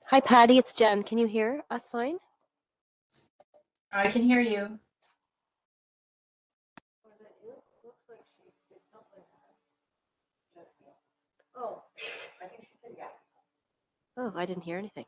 Hi, Patty. It's Jen. Can you hear us fine? I can hear you. Oh, I think she said yeah. Oh, I didn't hear anything.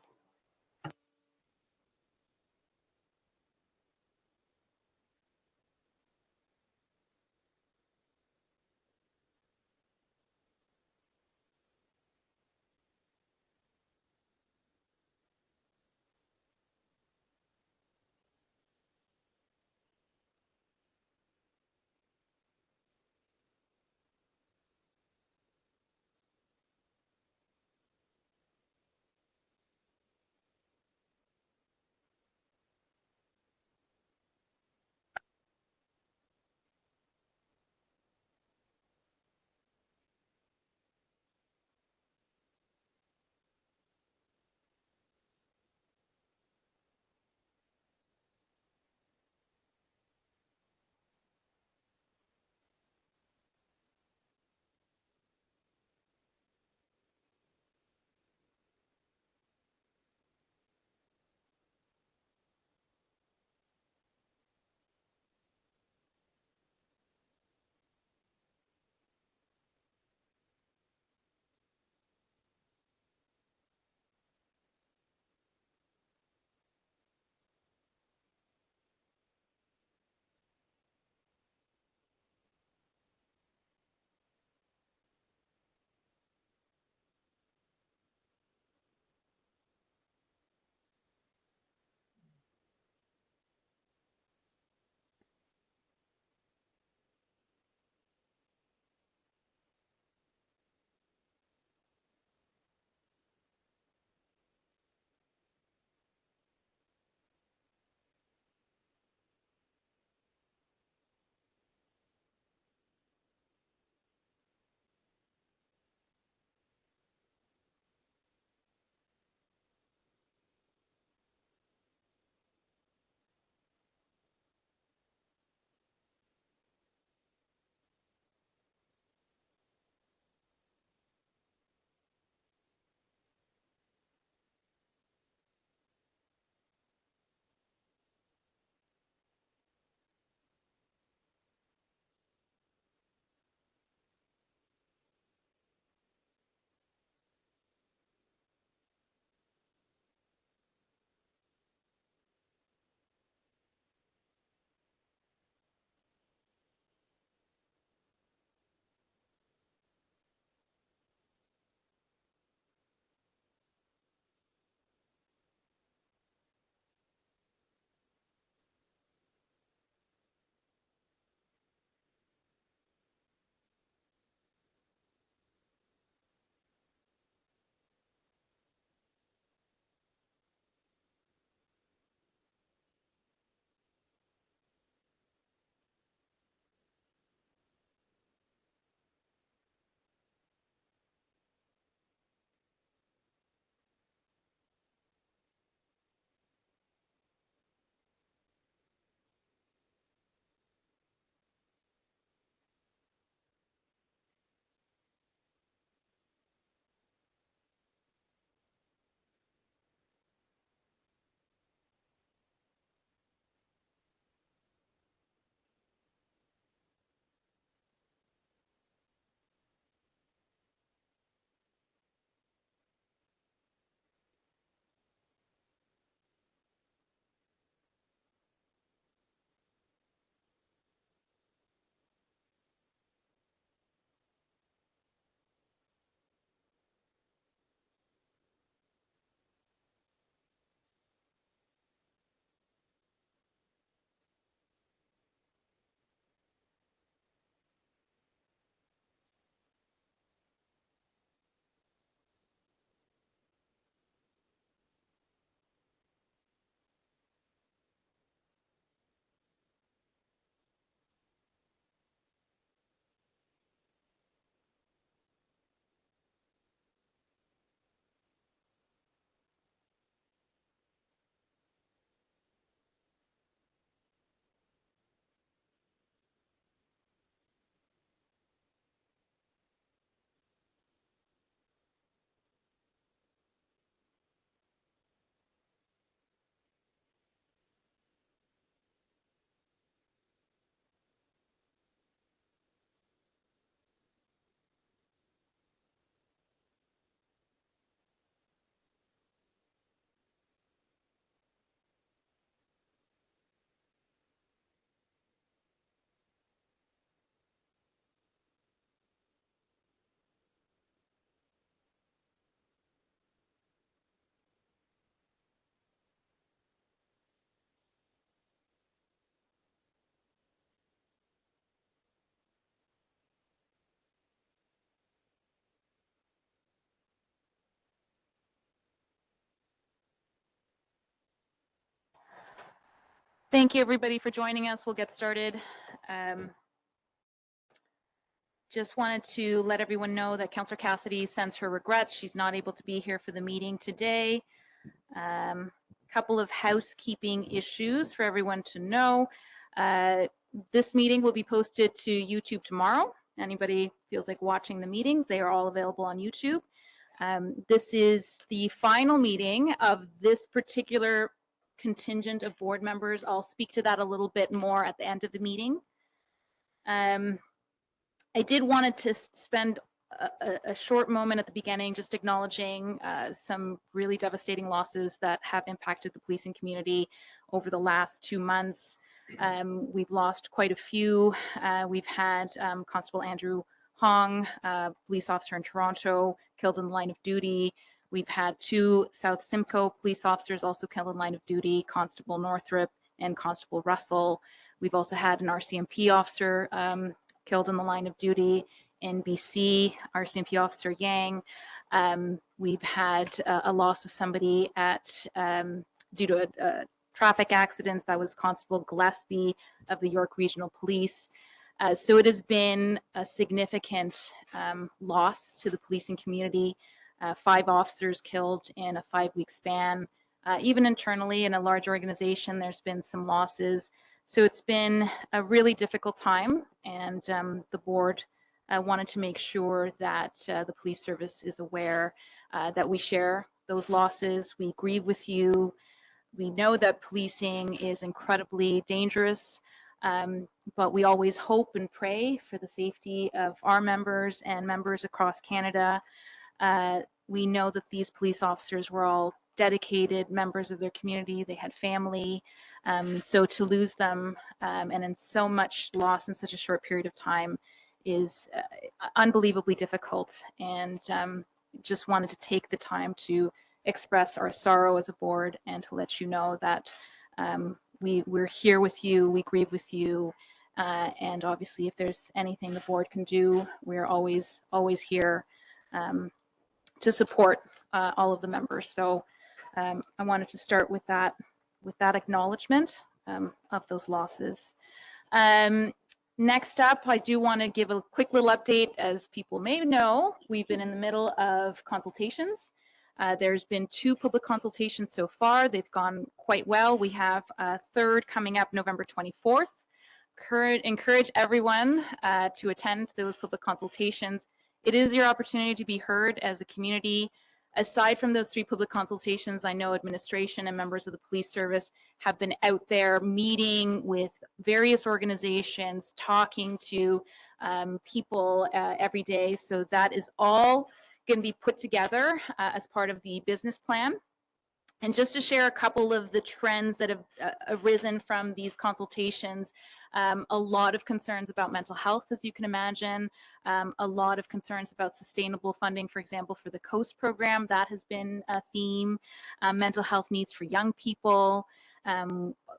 Thank you, everybody, for joining us. We'll get started. Just wanted to let everyone know that Councillor Cassidy sends her regrets. She's not able to be here for the meeting today. Couple of housekeeping issues for everyone to know. This meeting will be posted to YouTube tomorrow. Anybody feels like watching the meetings, they are all available on YouTube. This is the final meeting of this particular contingent of board members. I'll speak to that a little bit more at the end of the meeting. I did wanted to spend a short moment at the beginning just acknowledging some really devastating losses that have impacted the policing community over the last 2 months. We've lost quite a few. We've had Constable Andrew Hong, police officer in Toronto, killed in the line of duty. We've had 2 South Simcoe police officers also killed in line of duty, Constable Northrop and Constable Russell. We've also had an RCMP officer killed in the line of duty in BC, RCMP officer Yang. We've had a loss of somebody at due to a traffic accident. That was Constable Gillespie of the York Regional Police. So it has been a significant loss to the policing community. 5 officers killed in a 5-week span. Even internally in a large organization, there's been some losses. So it's been a really difficult time, and the board wanted to make sure that the police service is aware that we share those losses. We grieve with you. We know that policing is incredibly dangerous, but we always hope and pray for the safety of our members and members across Canada. We know that these police officers were all dedicated members of their community. They had family. So to lose them and in so much loss in such a short period of time is unbelievably difficult. And just wanted to take the time to express our sorrow as a board and to let you know that we're here with you, we grieve with you, and obviously if there's anything the board can do, we're always here to support all of the members. So I wanted to start with that acknowledgement of those losses. Next up, I do want to give a quick little update. As people may know, we've been in the middle of consultations. There's been 2 public consultations so far. They've gone quite well. We have a 3rd coming up November 24th. Encourage everyone to attend those public consultations. It is your opportunity to be heard as a community. Aside from those 3 public consultations, I know administration and members of the police service have been out there meeting with various organizations, talking to people every day. So that is all going to be put together as part of the business plan. And just to share a couple of the trends that have arisen from these consultations, a lot of concerns about mental health, as you can imagine, a lot of concerns about sustainable funding, for example, for the COAST program. That has been a theme. Mental health needs for young people.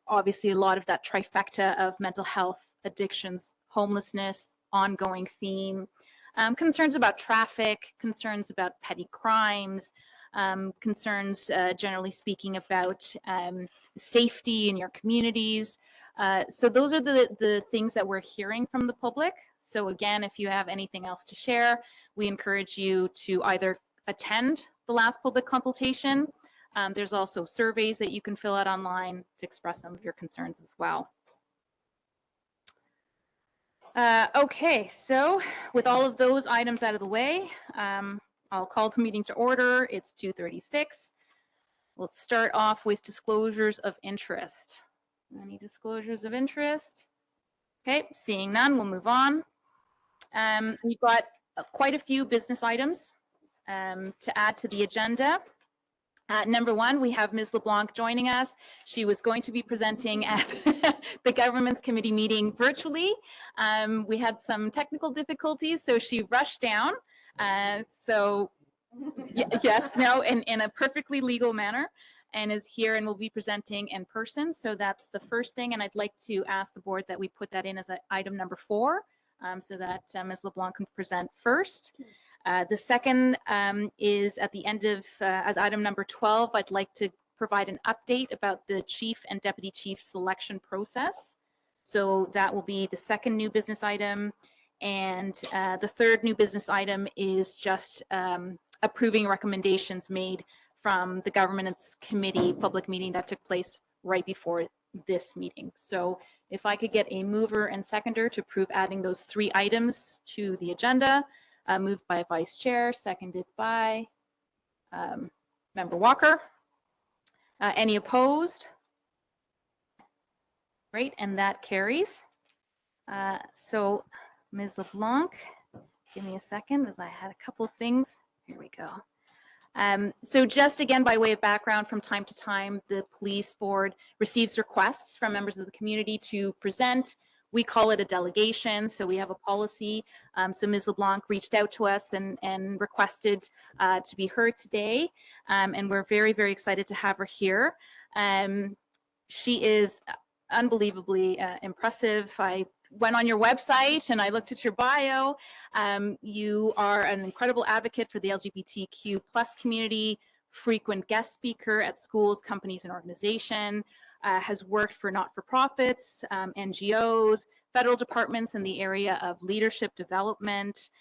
Obviously, a lot of that trifecta of mental health, addictions, homelessness, ongoing theme. Concerns about traffic, concerns about petty crimes, concerns, generally speaking, about safety in your communities. So those are the things that we're hearing from the public. So again, if you have anything else to share, we encourage you to either attend the last public consultation. There's also surveys that you can fill out online to express some of your concerns as well. Okay, so with all of those items out of the way, I'll call the meeting to order. It's 2:36. Let's start off with disclosures of interest. Any disclosures of interest? Okay, seeing none, we'll move on. We've got quite a few business items to add to the agenda. Number 1, we have Ms. LeBlanc joining us. She was going to be presenting at the government's committee meeting virtually. We had some technical difficulties, so she rushed down. Yes, no, in a perfectly legal manner, and is here and will be presenting in person. So that's the first thing, and I'd like to ask the board that we put that in as item number 4, so that Ms. LeBlanc can present first. The second is at the end of, as item number 12, I'd like to provide an update about the chief and deputy chief selection process. So that will be the second new business item. And the third new business item is just approving recommendations made from the governance committee public meeting that took place right before this meeting. So if I could get a mover and seconder to approve adding those 3 items to the agenda, moved by Vice Chair, seconded by Member Walker. Any opposed? Great, and that carries. So Ms. LeBlanc, give me a second as I had a couple things. Here we go. So just again, by way of background, from time to time, the police board receives requests from members of the community to present. We call it a delegation, so we have a policy. So Ms. LeBlanc reached out to us and requested to be heard today, and we're very, very excited to have her here. She is unbelievably impressive. I went on your website and I looked at your bio. You are an incredible advocate for the LGBTQ+ community, frequent guest speaker at schools, companies, and organizations, has worked for not-for-profits, NGOs, federal departments in the area of leadership development,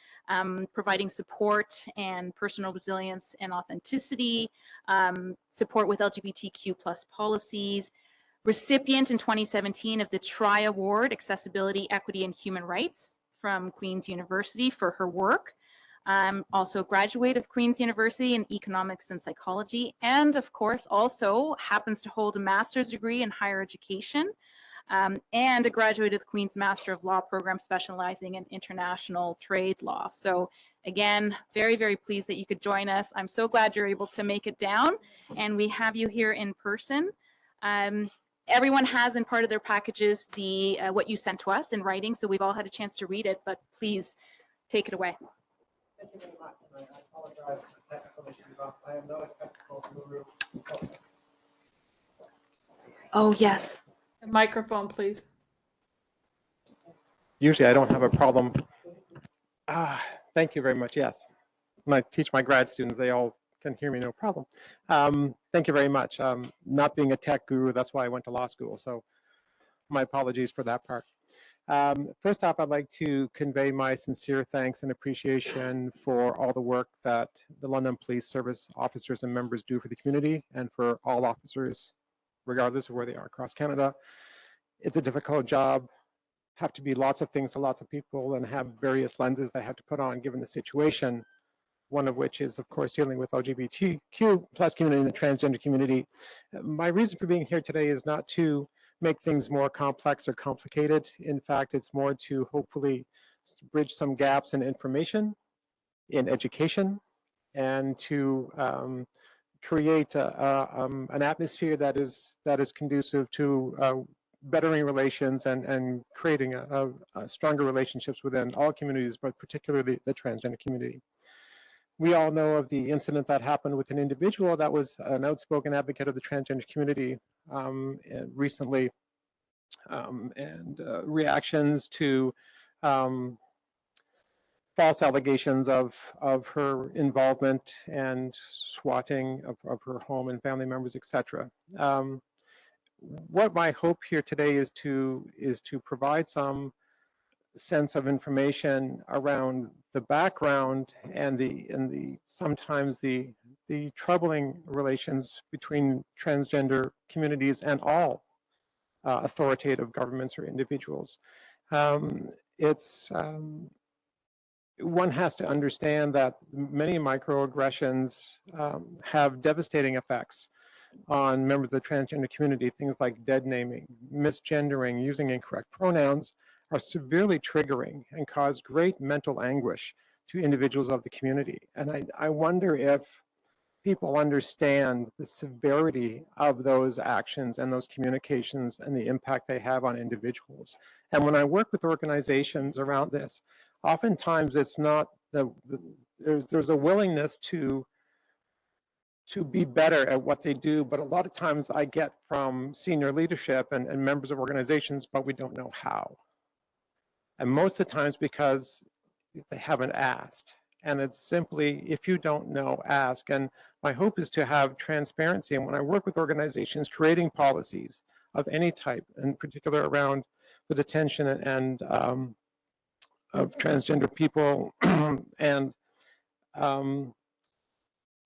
providing support and personal resilience and authenticity, support with LGBTQ+ policies, recipient in 2017 of the TRI Award, Accessibility, Equity, and Human Rights from Queen's University for her work. Also a graduate of Queen's University in Economics and Psychology, and of course also happens to hold a master's degree in higher education, and a graduate of the Queen's Master of Law program specializing in international trade law. So again, very, very pleased that you could join us. I'm so glad you're able to make it down and we have you here in person. Everyone has in part of their packages the what you sent to us in writing, so we've all had a chance to read it, but please take it away. Thank you very much, and I apologize for the technical issues. I am not a technical guru. Oh, yes. A microphone, please. Usually I don't have a problem. Thank you very much. Yes. When I teach my grad students, they all can hear me, no problem. Thank you very much. Not being a tech guru, that's why I went to law school. So my apologies for that part. First off, I'd like to convey my sincere thanks and appreciation for all the work that the London Police Service officers and members do for the community and for all officers, regardless of where they are across Canada. It's a difficult job, have to be lots of things to lots of people and have various lenses they have to put on given the situation. One of which is, of course, dealing with LGBTQ+ community and the transgender community. My reason for being here today is not to make things more complex or complicated. In fact, it's more to hopefully bridge some gaps in information, in education, and to create an atmosphere that is conducive to bettering relations and creating a stronger relationships within all communities, but particularly the transgender community. We all know of the incident that happened with an individual that was an outspoken advocate of the transgender community recently, and reactions to false allegations of her involvement and swatting of her home and family members, etc. What my hope here today is to provide some sense of information around the background and the sometimes the troubling relations between transgender communities and all authoritative governments or individuals. One has to understand that many microaggressions have devastating effects on members of the transgender community. Things like dead naming, misgendering, using incorrect pronouns are severely triggering and cause great mental anguish to individuals of the community. And I wonder if people understand the severity of those actions and those communications and the impact they have on individuals. And when I work with organizations around this, oftentimes it's not there's a willingness to be better at what they do, but a lot of times I get from senior leadership and members of organizations, but we don't know how. And most of the times because they haven't asked. And it's simply, if you don't know, ask. And my hope is to have transparency. And when I work with organizations creating policies of any type, in particular around the detention and of transgender people, and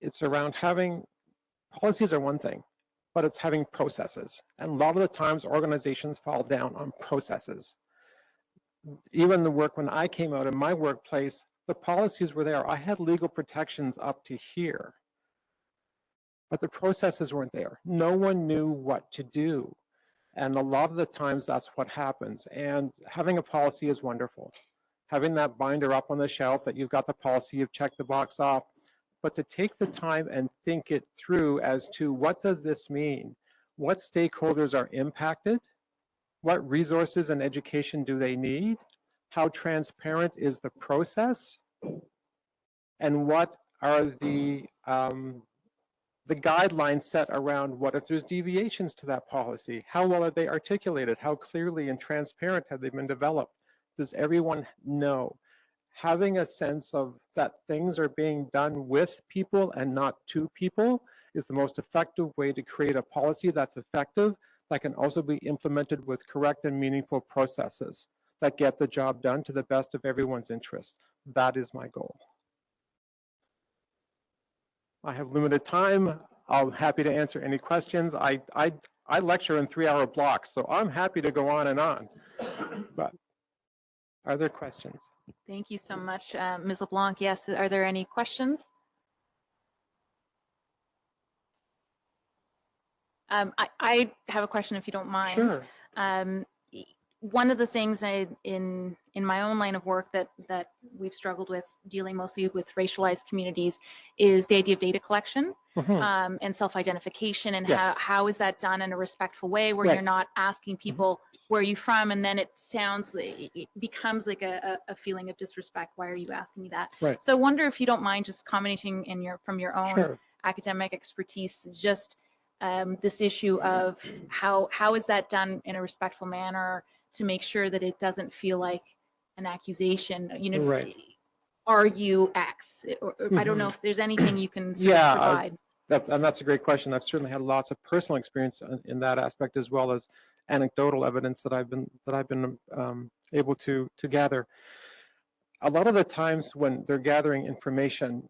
it's around having policies are one thing, but it's having processes. And a lot of the times organizations fall down on processes. Even the work when I came out in my workplace, the policies were there. I had legal protections up to here, but the processes weren't there. No one knew what to do. And a lot of the times that's what happens. And having a policy is wonderful. Having that binder up on the shelf that you've got the policy, you've checked the box off, but to take the time and think it through as to what does this mean? What stakeholders are impacted? What resources and education do they need? How transparent is the process? And what are the guidelines set around what if there's deviations to that policy? How well are they articulated? How clearly and transparent have they been developed? Does everyone know? Having a sense of that things are being done with people and not to people is the most effective way to create a policy that's effective, that can also be implemented with correct and meaningful processes that get the job done to the best of everyone's interest. That is my goal. I have limited time. I'm happy to answer any questions. I lecture in 3-hour blocks, so I'm happy to go on and on. But are there questions? Thank you so much, Ms. LeBlanc. Yes, are there any questions? I have a question if you don't mind. Sure. One of the things in my own line of work that we've struggled with, dealing mostly with racialized communities, is the idea of data collection and self-identification, and Yes. how is that done in a respectful way where Right. you're not asking people where are you from, and then it becomes like a feeling of disrespect. Why are you asking me that? Right. So I wonder if you don't mind just commenting from your own Sure. academic expertise, just this issue of how is that done in a respectful manner to make sure that it doesn't feel like an accusation, Right. Are you X? Or I don't know if there's anything you can sort of provide. That's a great question. I've certainly had lots of personal experience in that aspect, as well as anecdotal evidence that I've been able to gather. A lot of the times when they're gathering information,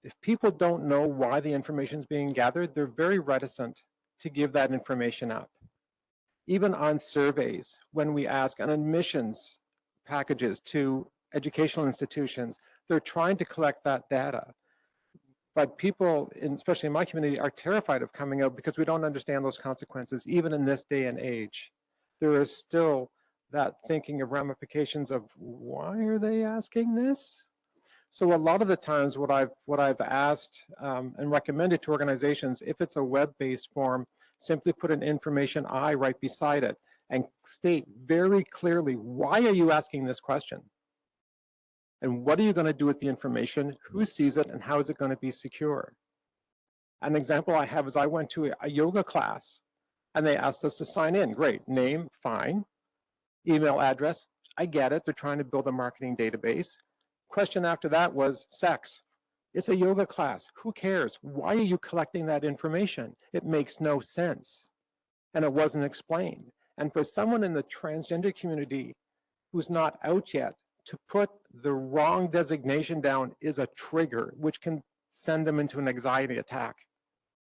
if people don't know why the information is being gathered, they're very reticent to give that information up. Even on surveys, when we ask on admissions packages to educational institutions, they're trying to collect that data. But people, especially in my community, are terrified of coming out because we don't understand those consequences. Even in this day and age, there is still that thinking of ramifications of why are they asking this? So a lot of the times what I've asked and recommended to organizations, if it's a web-based form, simply put an information I right beside it and state very clearly, why are you asking this question? And what are you going to do with the information? Who sees it, and how is it going to be secure? An example I have is I went to a yoga class and they asked us to sign in. Great. Name, fine. Email address, I get it. They're trying to build a marketing database. Question after that was sex. It's a yoga class. Who cares? Why are you collecting that information? It makes no sense. And it wasn't explained. And for someone in the transgender community who's not out yet, to put the wrong designation down is a trigger, which can send them into an anxiety attack,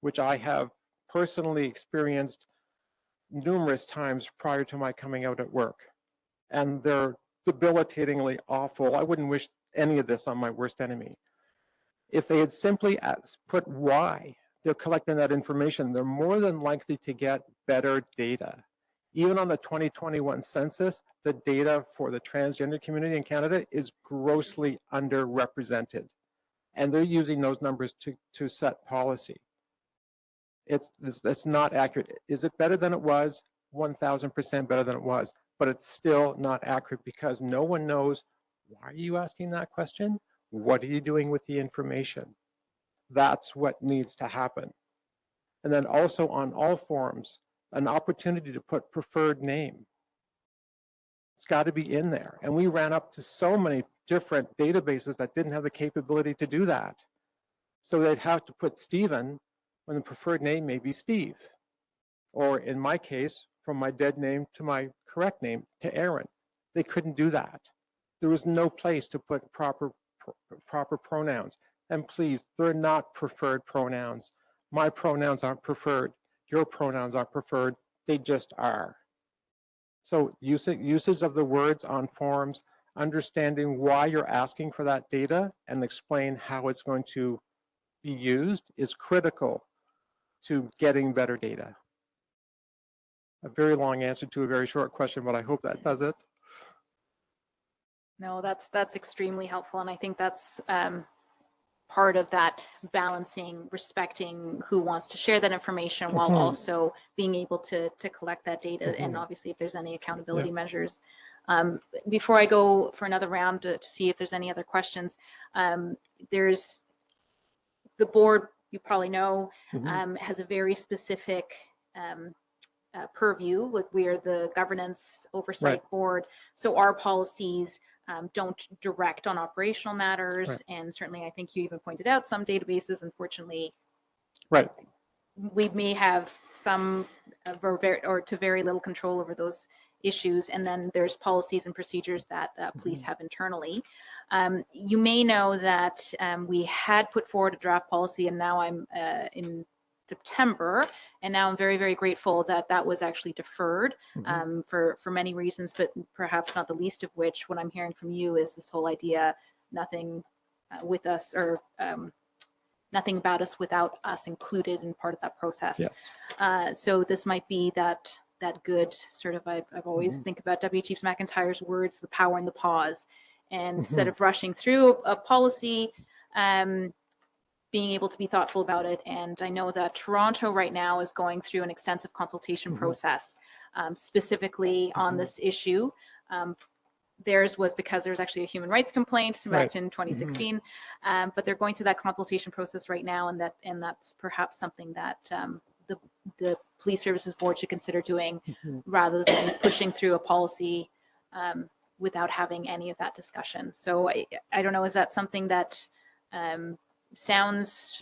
which I have personally experienced numerous times prior to my coming out at work. And they're debilitatingly awful. I wouldn't wish any of this on my worst enemy. If they had simply put why they're collecting that information, they're more than likely to get better data. Even on the 2021 census, the data for the transgender community in Canada is grossly underrepresented. And they're using those numbers to set policy. It's not accurate. Is it better than it was? 1000% better than it was. But it's still not accurate because no one knows, why are you asking that question? What are you doing with the information? That's what needs to happen. And then also on all forms, an opportunity to put preferred name. It's got to be in there. And we ran up to so many different databases that didn't have the capability to do that. So they'd have to put Stephen when the preferred name may be Steve. Or in my case, from my dead name to my correct name to Aaron. They couldn't do that. There was no place to put proper pronouns. And please, they're not preferred pronouns. My pronouns aren't preferred. Your pronouns aren't preferred. They just are. So usage of the words on forms, understanding why you're asking for that data and explain how it's going to be used is critical to getting better data. A very long answer to a very short question, but I hope that does it. No, that's extremely helpful, and I think that's part of that balancing, respecting who wants to share that information while also being able to collect that data, and obviously if there's any accountability measures. Before I go for another round to see if there's any other questions, there's the board, you probably know, has a very specific purview. Like, we are the governance oversight board, so our policies don't direct on operational matters, and certainly I think you even pointed out some databases, unfortunately, we may have some or to very little control over those issues, and then there's policies and procedures that police have internally. You may know that we had put forward a draft policy, and now I'm in September, and now I'm very, very grateful that that was actually deferred for many reasons, but perhaps not the least of which, what I'm hearing from you is this whole idea, nothing with us, or nothing about us without us included in part of that process. So this might be that good sort of, I've always think about W. Chief McIntyre's words, the power in the pause, and instead of rushing through a policy, being able to be thoughtful about it. And I know that Toronto right now is going through an extensive consultation process specifically on this issue. Theirs was because there's actually a human rights complaint back in 2016, but they're going through that consultation process right now, and that's perhaps something that the Police Services Board should consider doing rather than pushing through a policy without having any of that discussion. So I don't know, is that something that sounds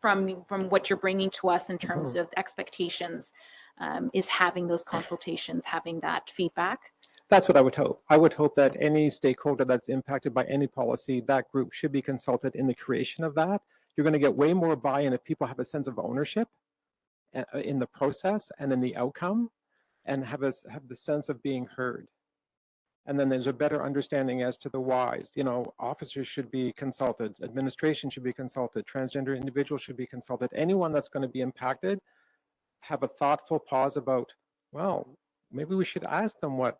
from what you're bringing to us in terms of expectations, is having those consultations, having that feedback? That's what I would hope. I would hope that any stakeholder that's impacted by any policy, that group should be consulted in the creation of that. You're going to get way more buy-in if people have a sense of ownership in the process and in the outcome, and have the sense of being heard. And then there's a better understanding as to the whys. You know, officers should be consulted, administration should be consulted, transgender individuals should be consulted. Anyone that's going to be impacted, have a thoughtful pause about, well, maybe we should ask them what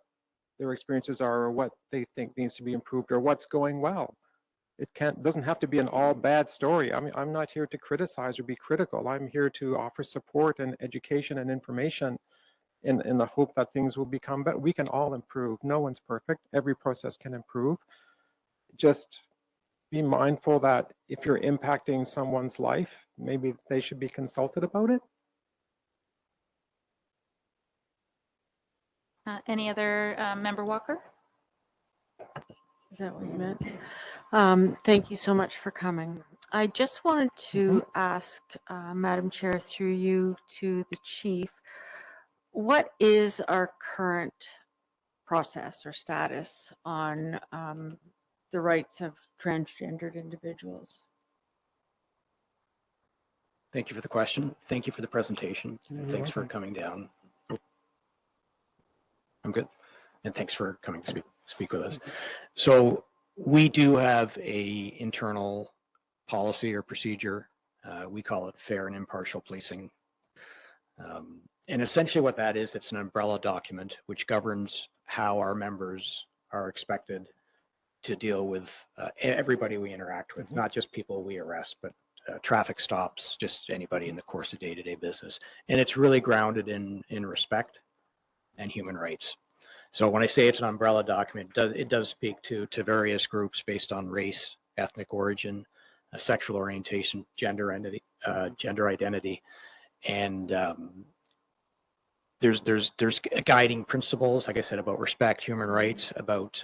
their experiences are, or what they think needs to be improved, or what's going well. It doesn't have to be an all bad story. I mean, I'm not here to criticize or be critical. I'm here to offer support and education and information in the hope that things will become better. We can all improve. No one's perfect. Every process can improve. Just be mindful that if you're impacting someone's life, maybe they should be consulted about it. Any other member Walker? Is that what you meant? Thank you so much for coming. I just wanted to ask, Madam Chair, through you to the Chief, what is our current process or status on the rights of transgendered individuals? Thank you for the question. Thank you for the presentation. Thanks for coming down. I'm good. And thanks for coming to speak with us. So we do have a internal policy or procedure. We call it fair and impartial policing. And essentially what that is, it's an umbrella document which governs how our members are expected to deal with everybody we interact with, not just people we arrest, but traffic stops, just anybody in the course of day-to-day business. And it's really grounded in respect and human rights. So when I say it's an umbrella document, it does speak to various groups based on race, ethnic origin, sexual orientation, gender identity, and there's guiding principles, like I said, about respect, human rights, about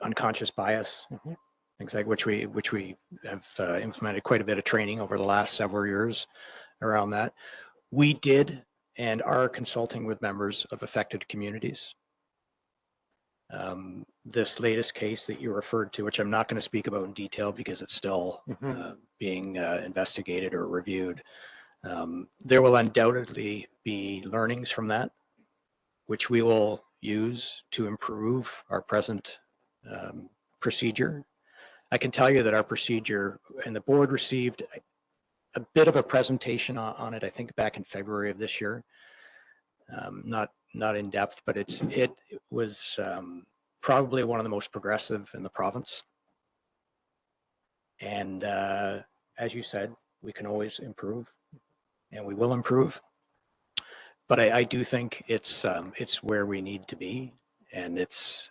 unconscious bias, Mhm. things like which we have implemented quite a bit of training over the last several years around that. We did and are consulting with members of affected communities. This latest case that you referred to, which I'm not going to speak about in detail because it's still being investigated or reviewed, there will undoubtedly be learnings from that, which we will use to improve our present procedure. I can tell you that our procedure, and the board received a bit of a presentation on it, I think back in February of this year. Not in depth, but it was probably one of the most progressive in the province. And as you said, we can always improve, and we will improve. But I do think it's where we need to be, and it's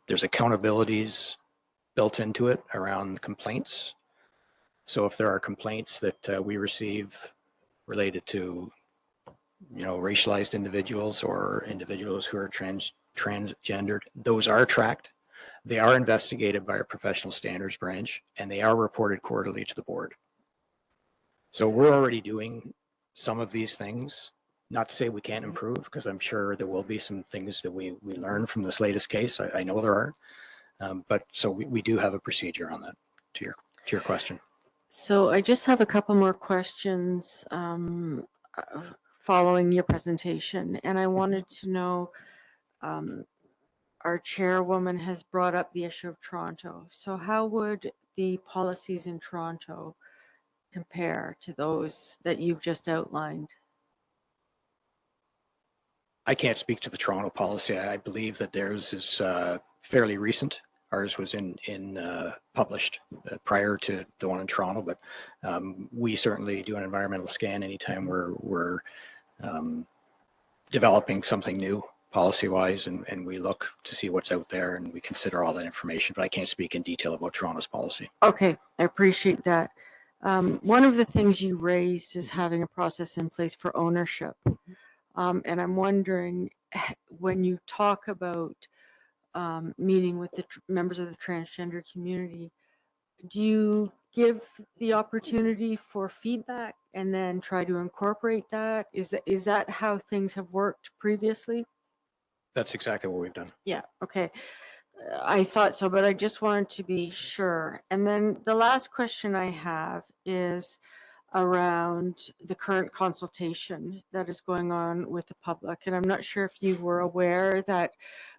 there's accountabilities built into it around complaints. So if there are complaints that we receive related to, you know, racialized individuals or individuals who are transgendered, those are tracked. They are investigated by our professional standards branch, and they are reported quarterly to the board. So we're already doing some of these things. Not to say we can't improve, because I'm sure there will be some things that we learn from this latest case. I know there are, but so we do have a procedure on that. To your question. So I just have a couple more questions following your presentation, and I wanted to know, our chairwoman has brought up the issue of Toronto. So how would the policies in Toronto compare to those that you've just outlined? I can't speak to the Toronto policy. I believe that theirs is fairly recent. Ours was published prior to the one in Toronto, but we certainly do an environmental scan anytime we're developing something new policy-wise, and we look to see what's out there, and we consider all that information, but I can't speak in detail about Toronto's policy. Okay, I appreciate that. One of the things you raised is having a process in place for ownership. And I'm wondering, when you talk about meeting with the members of the transgender community, do you give the opportunity for feedback and then try to incorporate that? Is that how things have worked previously? That's exactly what we've done. Yeah, okay. I thought so, but I just wanted to be sure. And then the last question I have is around the current consultation that is going on with the public. And I'm not sure if you were aware that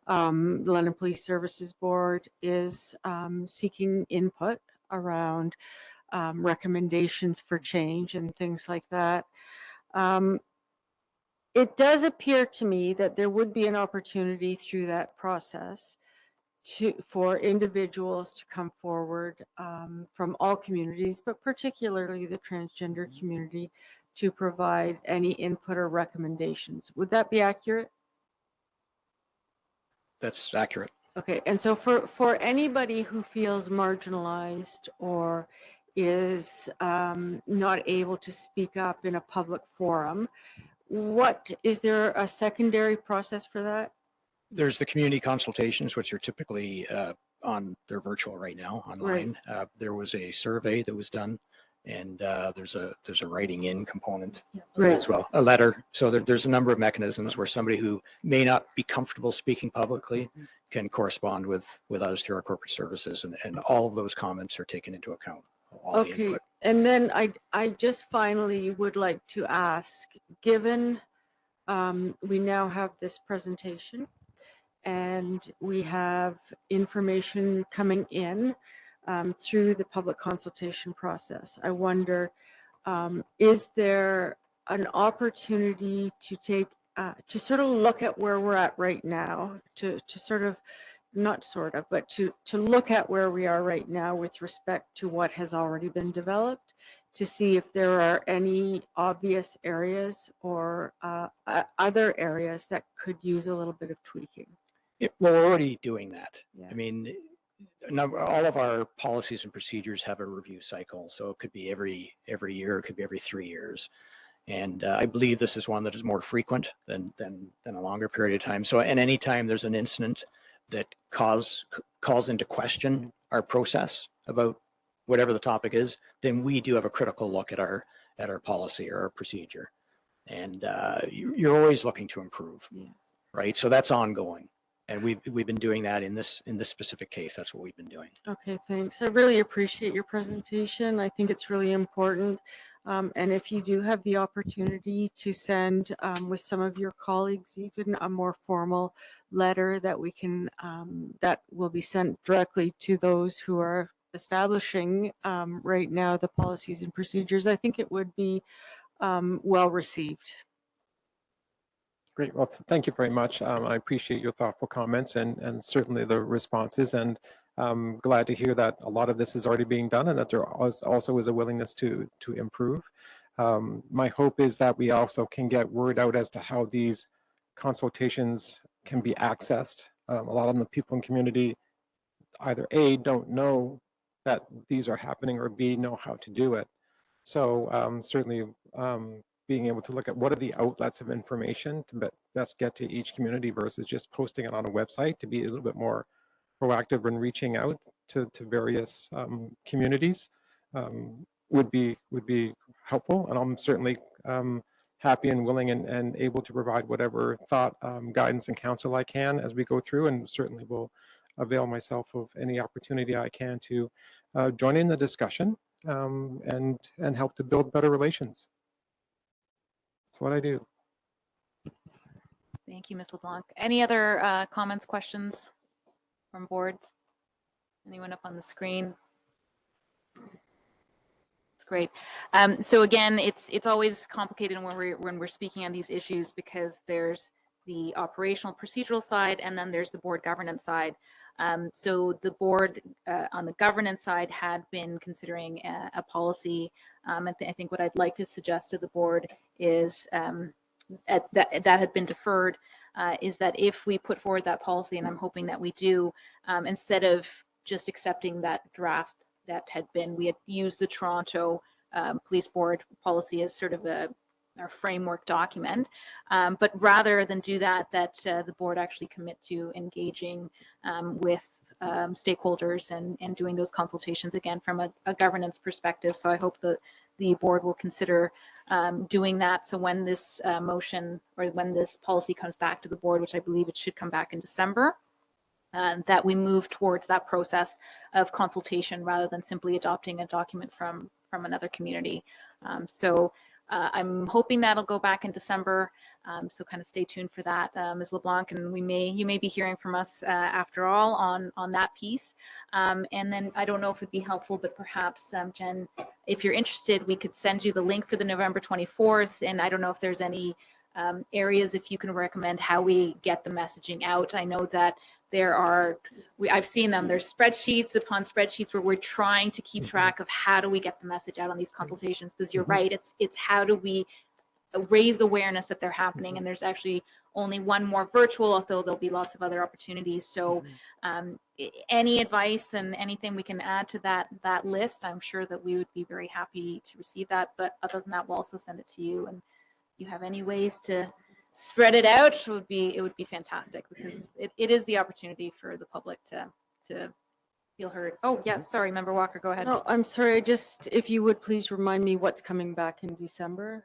the London Police Services Board is seeking input around recommendations for change and things like that. It does appear to me that there would be an opportunity through that process for individuals to come forward from all communities, but particularly the transgender community, to provide any input or recommendations. Would that be accurate? That's accurate. Okay, and so for anybody who feels marginalized or is not able to speak up in a public forum, is there a secondary process for that? There's the community consultations, which are typically they're virtual right now, online. Right. There was a survey that was done, and there's a writing in component as well, a letter. So there's a number of mechanisms where somebody who may not be comfortable speaking publicly can correspond with us through our corporate services, and all of those comments are taken into account. Okay, and then I just finally would like to ask, given we now have this presentation, and we have information coming in through the public consultation process. I wonder, is there an opportunity to take, to sort of look at where we're at right now, to sort of, not sort of, but to look at where we are right now with respect to what has already been developed, to see if there are any obvious areas or other areas that could use a little bit of tweaking? Well, we're already doing that. Yeah. I mean, all of our policies and procedures have a review cycle. So it could be every year, it could be every 3 years. And I believe this is one that is more frequent than a longer period of time. So, and anytime there's an incident that calls into question our process about whatever the topic is, then we do have a critical look at our policy or our procedure. And you're always looking to improve, right? So that's ongoing. And we've been doing that in this specific case. That's what we've been doing. Okay, thanks. I really appreciate your presentation. I think it's really important. And if you do have the opportunity to send with some of your colleagues, even a more formal letter that we can, that will be sent directly to those who are establishing right now the policies and procedures, I think it would be well received. Great. Well, thank you very much. I appreciate your thoughtful comments and certainly the responses. And I'm glad to hear that a lot of this is already being done and that there also is a willingness to improve. My hope is that we also can get word out as to how these consultations can be accessed. A lot of the people in community either A, don't know that these are happening, or B, know how to do it. So certainly being able to look at what are the outlets of information to best get to each community versus just posting it on a website, to be a little bit more proactive in reaching out to various communities would be helpful. And I'm certainly happy and willing and able to provide whatever thought, guidance and counsel I can as we go through, and certainly will avail myself of any opportunity I can to join in the discussion and help to build better relations. That's what I do. Thank you, Ms. LeBlanc. Any other comments, questions from boards? Anyone up on the screen? Great. So again, it's always complicated when we're speaking on these issues, because there's the operational procedural side and then there's the board governance side. So the board on the governance side had been considering a policy. I think what I'd like to suggest to the board is that had been deferred, is that if we put forward that policy, and I'm hoping that we do, instead of just accepting that draft that had been, we had used the Toronto Police Board policy as sort of our framework document, but rather than do that, the board actually commit to engaging with stakeholders and doing those consultations again from a governance perspective. So I hope that the board will consider doing that. So when this motion or when this policy comes back to the board, which I believe it should come back in December, that we move towards that process of consultation rather than simply adopting a document from another community. So I'm hoping that'll go back in December. So kind of stay tuned for that, Ms. LeBlanc, and you may be hearing from us after all on that piece. And then I don't know if it'd be helpful, but perhaps Jen, if you're interested, we could send you the link for the November 24th. And I don't know if there's any areas, if you can recommend how we get the messaging out. I know that there are, I've seen them, there's spreadsheets upon spreadsheets where we're trying to keep track of how do we get the message out on these consultations, because you're right, it's how do we raise awareness that they're happening, and there's actually only one more virtual, although there'll be lots of other opportunities. So any advice and anything we can add to that list, I'm sure that we would be very happy to receive that. But other than that, we'll also send it to you, and if you have any ways to spread it out, it would be fantastic, because it is the opportunity for the public to feel heard. Oh yes, sorry, Member Walker, go ahead. No, I'm sorry. If you would please remind me what's coming back in December.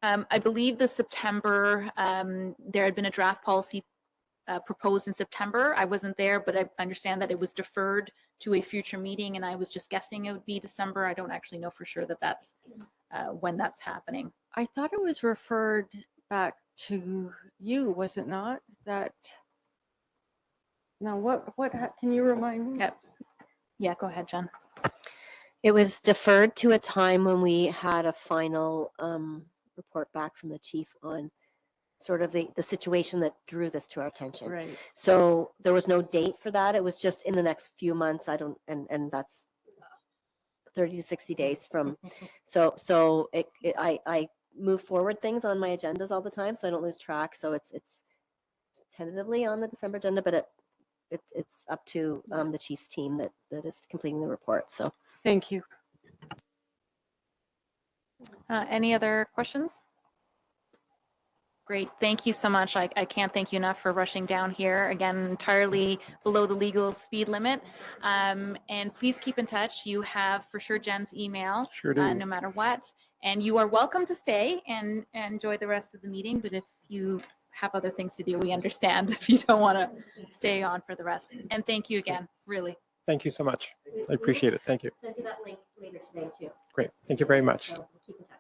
I believe the September, there had been a draft policy proposed in September. I wasn't there, but I understand that it was deferred to a future meeting, and I was just guessing it would be December. I don't actually know for sure that that's when that's happening. I thought it was referred back to you, was it not? That now what can you remind me? Yeah, go ahead, Jen. It was deferred to a time when we had a final report back from the chief on sort of the situation that drew this to our attention. Right. So there was no date for that. It was just in the next few months. And that's 30 to 60 days from. So I move forward things on my agendas all the time, so I don't lose track. So it's tentatively on the December agenda, but it's up to the chief's team that is completing the report. So Thank you. Any other questions? Great. Thank you so much. I can't thank you enough for rushing down here. Again, entirely below the legal speed limit. And please keep in touch. You have for sure Jen's email, Sure do. no matter what. And you are welcome to stay and enjoy the rest of the meeting. But if you have other things to do, we understand if you don't want to stay on for the rest. And thank you again, really. Thank you so much. I appreciate it. Thank you. Send you that link later today too. Great. Thank you very much. So we'll keep in touch.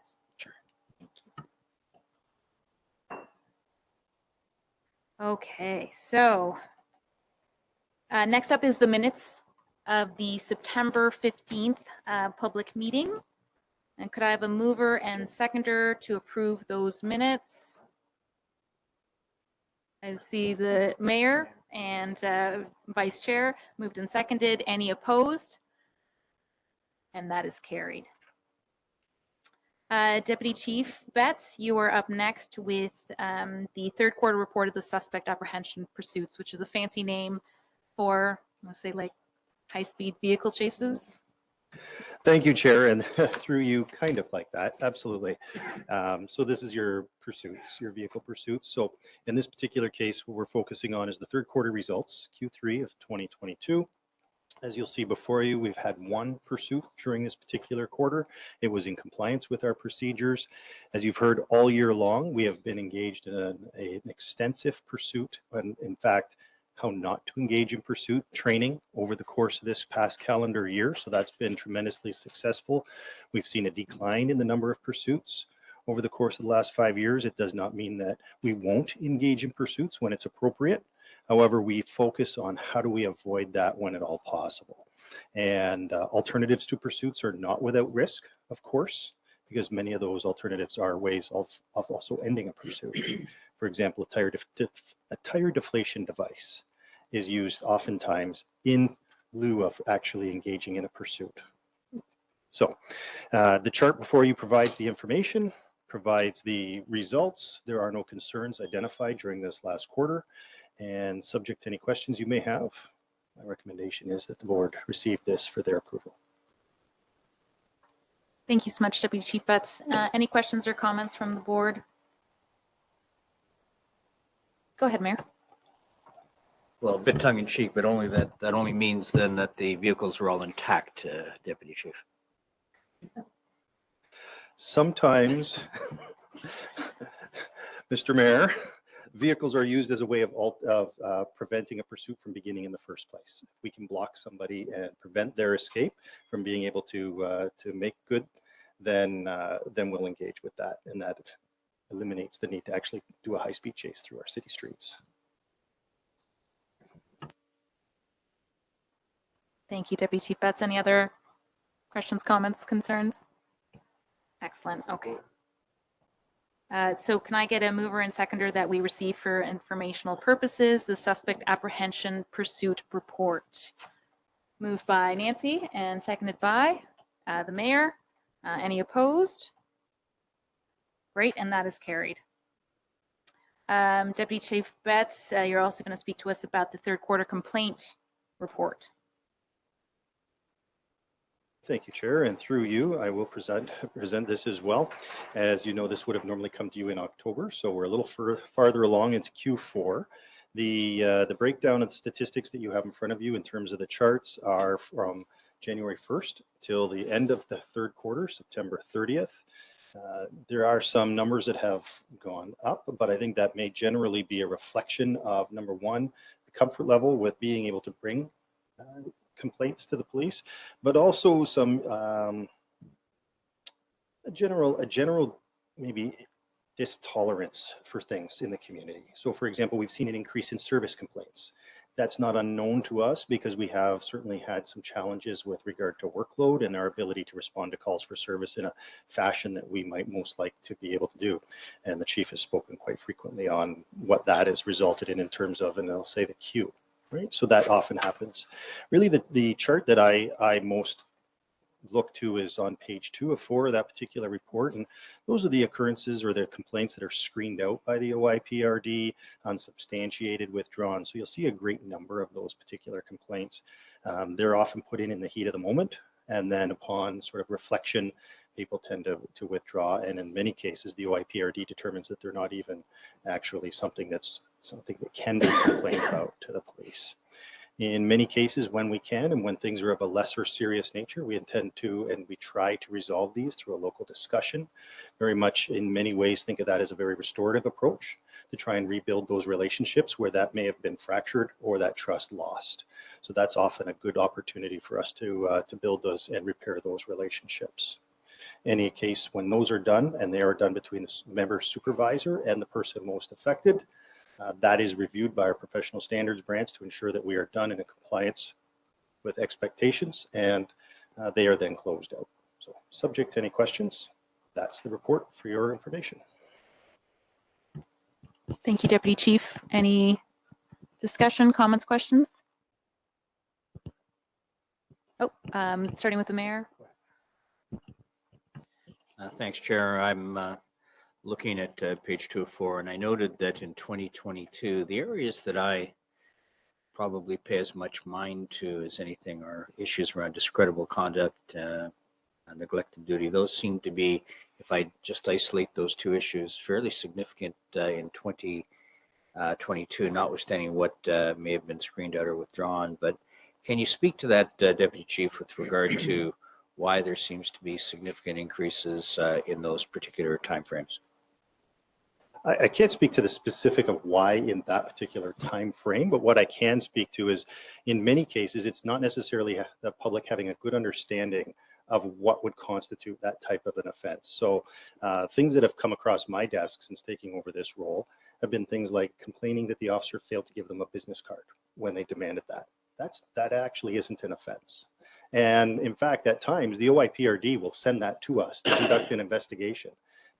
Okay, so next up is the minutes of the September 15th public meeting. And could I have a mover and seconder to approve those minutes? I see the mayor and vice chair moved and seconded. Any opposed? And that is carried. Deputy Chief Betts, you are up next with the third quarter report of the suspect apprehension pursuits, which is a fancy name for, let's say, like high-speed vehicle chases. Thank you, Chair, and through you, kind of like that, absolutely. So this is your pursuits, your vehicle pursuits. So in this particular case, what we're focusing on is the third quarter results, Q3 of 2022. As you'll see before you, we've had one pursuit during this particular quarter. It was in compliance with our procedures. As you've heard all year long, we have been engaged in an extensive pursuit, and in fact, how not to engage in pursuit training over the course of this past calendar year. So that's been tremendously successful. We've seen a decline in the number of pursuits over the course of the last 5 years. It does not mean that we won't engage in pursuits when it's appropriate. However, we focus on how do we avoid that when at all possible. And alternatives to pursuits are not without risk, of course, because many of those alternatives are ways of also ending a pursuit. For example, a tire deflation device is used oftentimes in lieu of actually engaging in a pursuit. So the chart before you provides the information, provides the results. There are no concerns identified during this last quarter. And subject to any questions you may have, my recommendation is that the board receive this for their approval. Thank you so much, Deputy Chief Betts. Any questions or comments from the board? Go ahead, Mayor. Well, a bit tongue in cheek, but only that only means then that the vehicles were all intact, Deputy Chief. Sometimes, Mr. Mayor, vehicles are used as a way of preventing a pursuit from beginning in the first place. If we can block somebody and prevent their escape from being able to make good, then we'll engage with that, and that eliminates the need to actually do a high-speed chase through our city streets. Thank you, Deputy Chief Betts. Any other questions, comments, concerns? Excellent. Okay. So can I get a mover and seconder that we receive for informational purposes the suspect apprehension pursuit report? Moved by Nancy and seconded by the mayor. Any opposed? Great, and that is carried. Deputy Chief Betts, you're also going to speak to us about the third quarter complaint report. Thank you, Chair, and through you, I will present this as well. As you know, this would have normally come to you in October, so we're a little farther along into Q4. The breakdown of the statistics that you have in front of you in terms of the charts are from January 1st till the end of the third quarter, September 30th. There are some numbers that have gone up, but I think that may generally be a reflection of, number one, the comfort level with being able to bring complaints to the police, but also some a general maybe distolerance for things in the community. So for example, we've seen an increase in service complaints. That's not unknown to us because we have certainly had some challenges with regard to workload and our ability to respond to calls for service in a fashion that we might most like to be able to do. And the chief has spoken quite frequently on what that has resulted in terms of, and I'll say the queue. Right, so that often happens. Really, the chart that I most look to is on page 2 of 4 of that particular report, and those are the occurrences or the complaints that are screened out by the OIPRD, unsubstantiated, withdrawn. So you'll see a great number of those particular complaints. They're often put in the heat of the moment, and then upon sort of reflection, people tend to withdraw. And in many cases, the OIPRD determines that they're not even actually something that can be complained about to the police. In many cases, when we can and when things are of a lesser serious nature, we intend to and we try to resolve these through a local discussion. Very much in many ways think of that as a very restorative approach to try and rebuild those relationships where that may have been fractured or that trust lost. So that's often a good opportunity for us to build those and repair those relationships. Any case when those are done, and they are done between the member supervisor and the person most affected, that is reviewed by our professional standards branch to ensure that we are done in compliance with expectations, and they are then closed out. So subject to any questions, that's the report for your information. Thank you, Deputy Chief. Any discussion, comments, questions? Oh, starting with the mayor. Thanks, Chair. I'm looking at page 204, and I noted that in 2022, the areas that I probably pay as much mind to as anything are issues around discreditable conduct and neglected duty. Those seem to be, if I just isolate those two issues, fairly significant in 2022, notwithstanding what may have been screened out or withdrawn. But can you speak to that, Deputy Chief, with regard to why there seems to be significant increases in those particular timeframes? I can't speak to the specific of why in that particular time frame, but what I can speak to is in many cases, it's not necessarily the public having a good understanding of what would constitute that type of an offense. So things that have come across my desk since taking over this role have been things like complaining that the officer failed to give them a business card when they demanded that. That actually isn't an offense. And in fact, at times, the OIPRD will send that to us to conduct an investigation.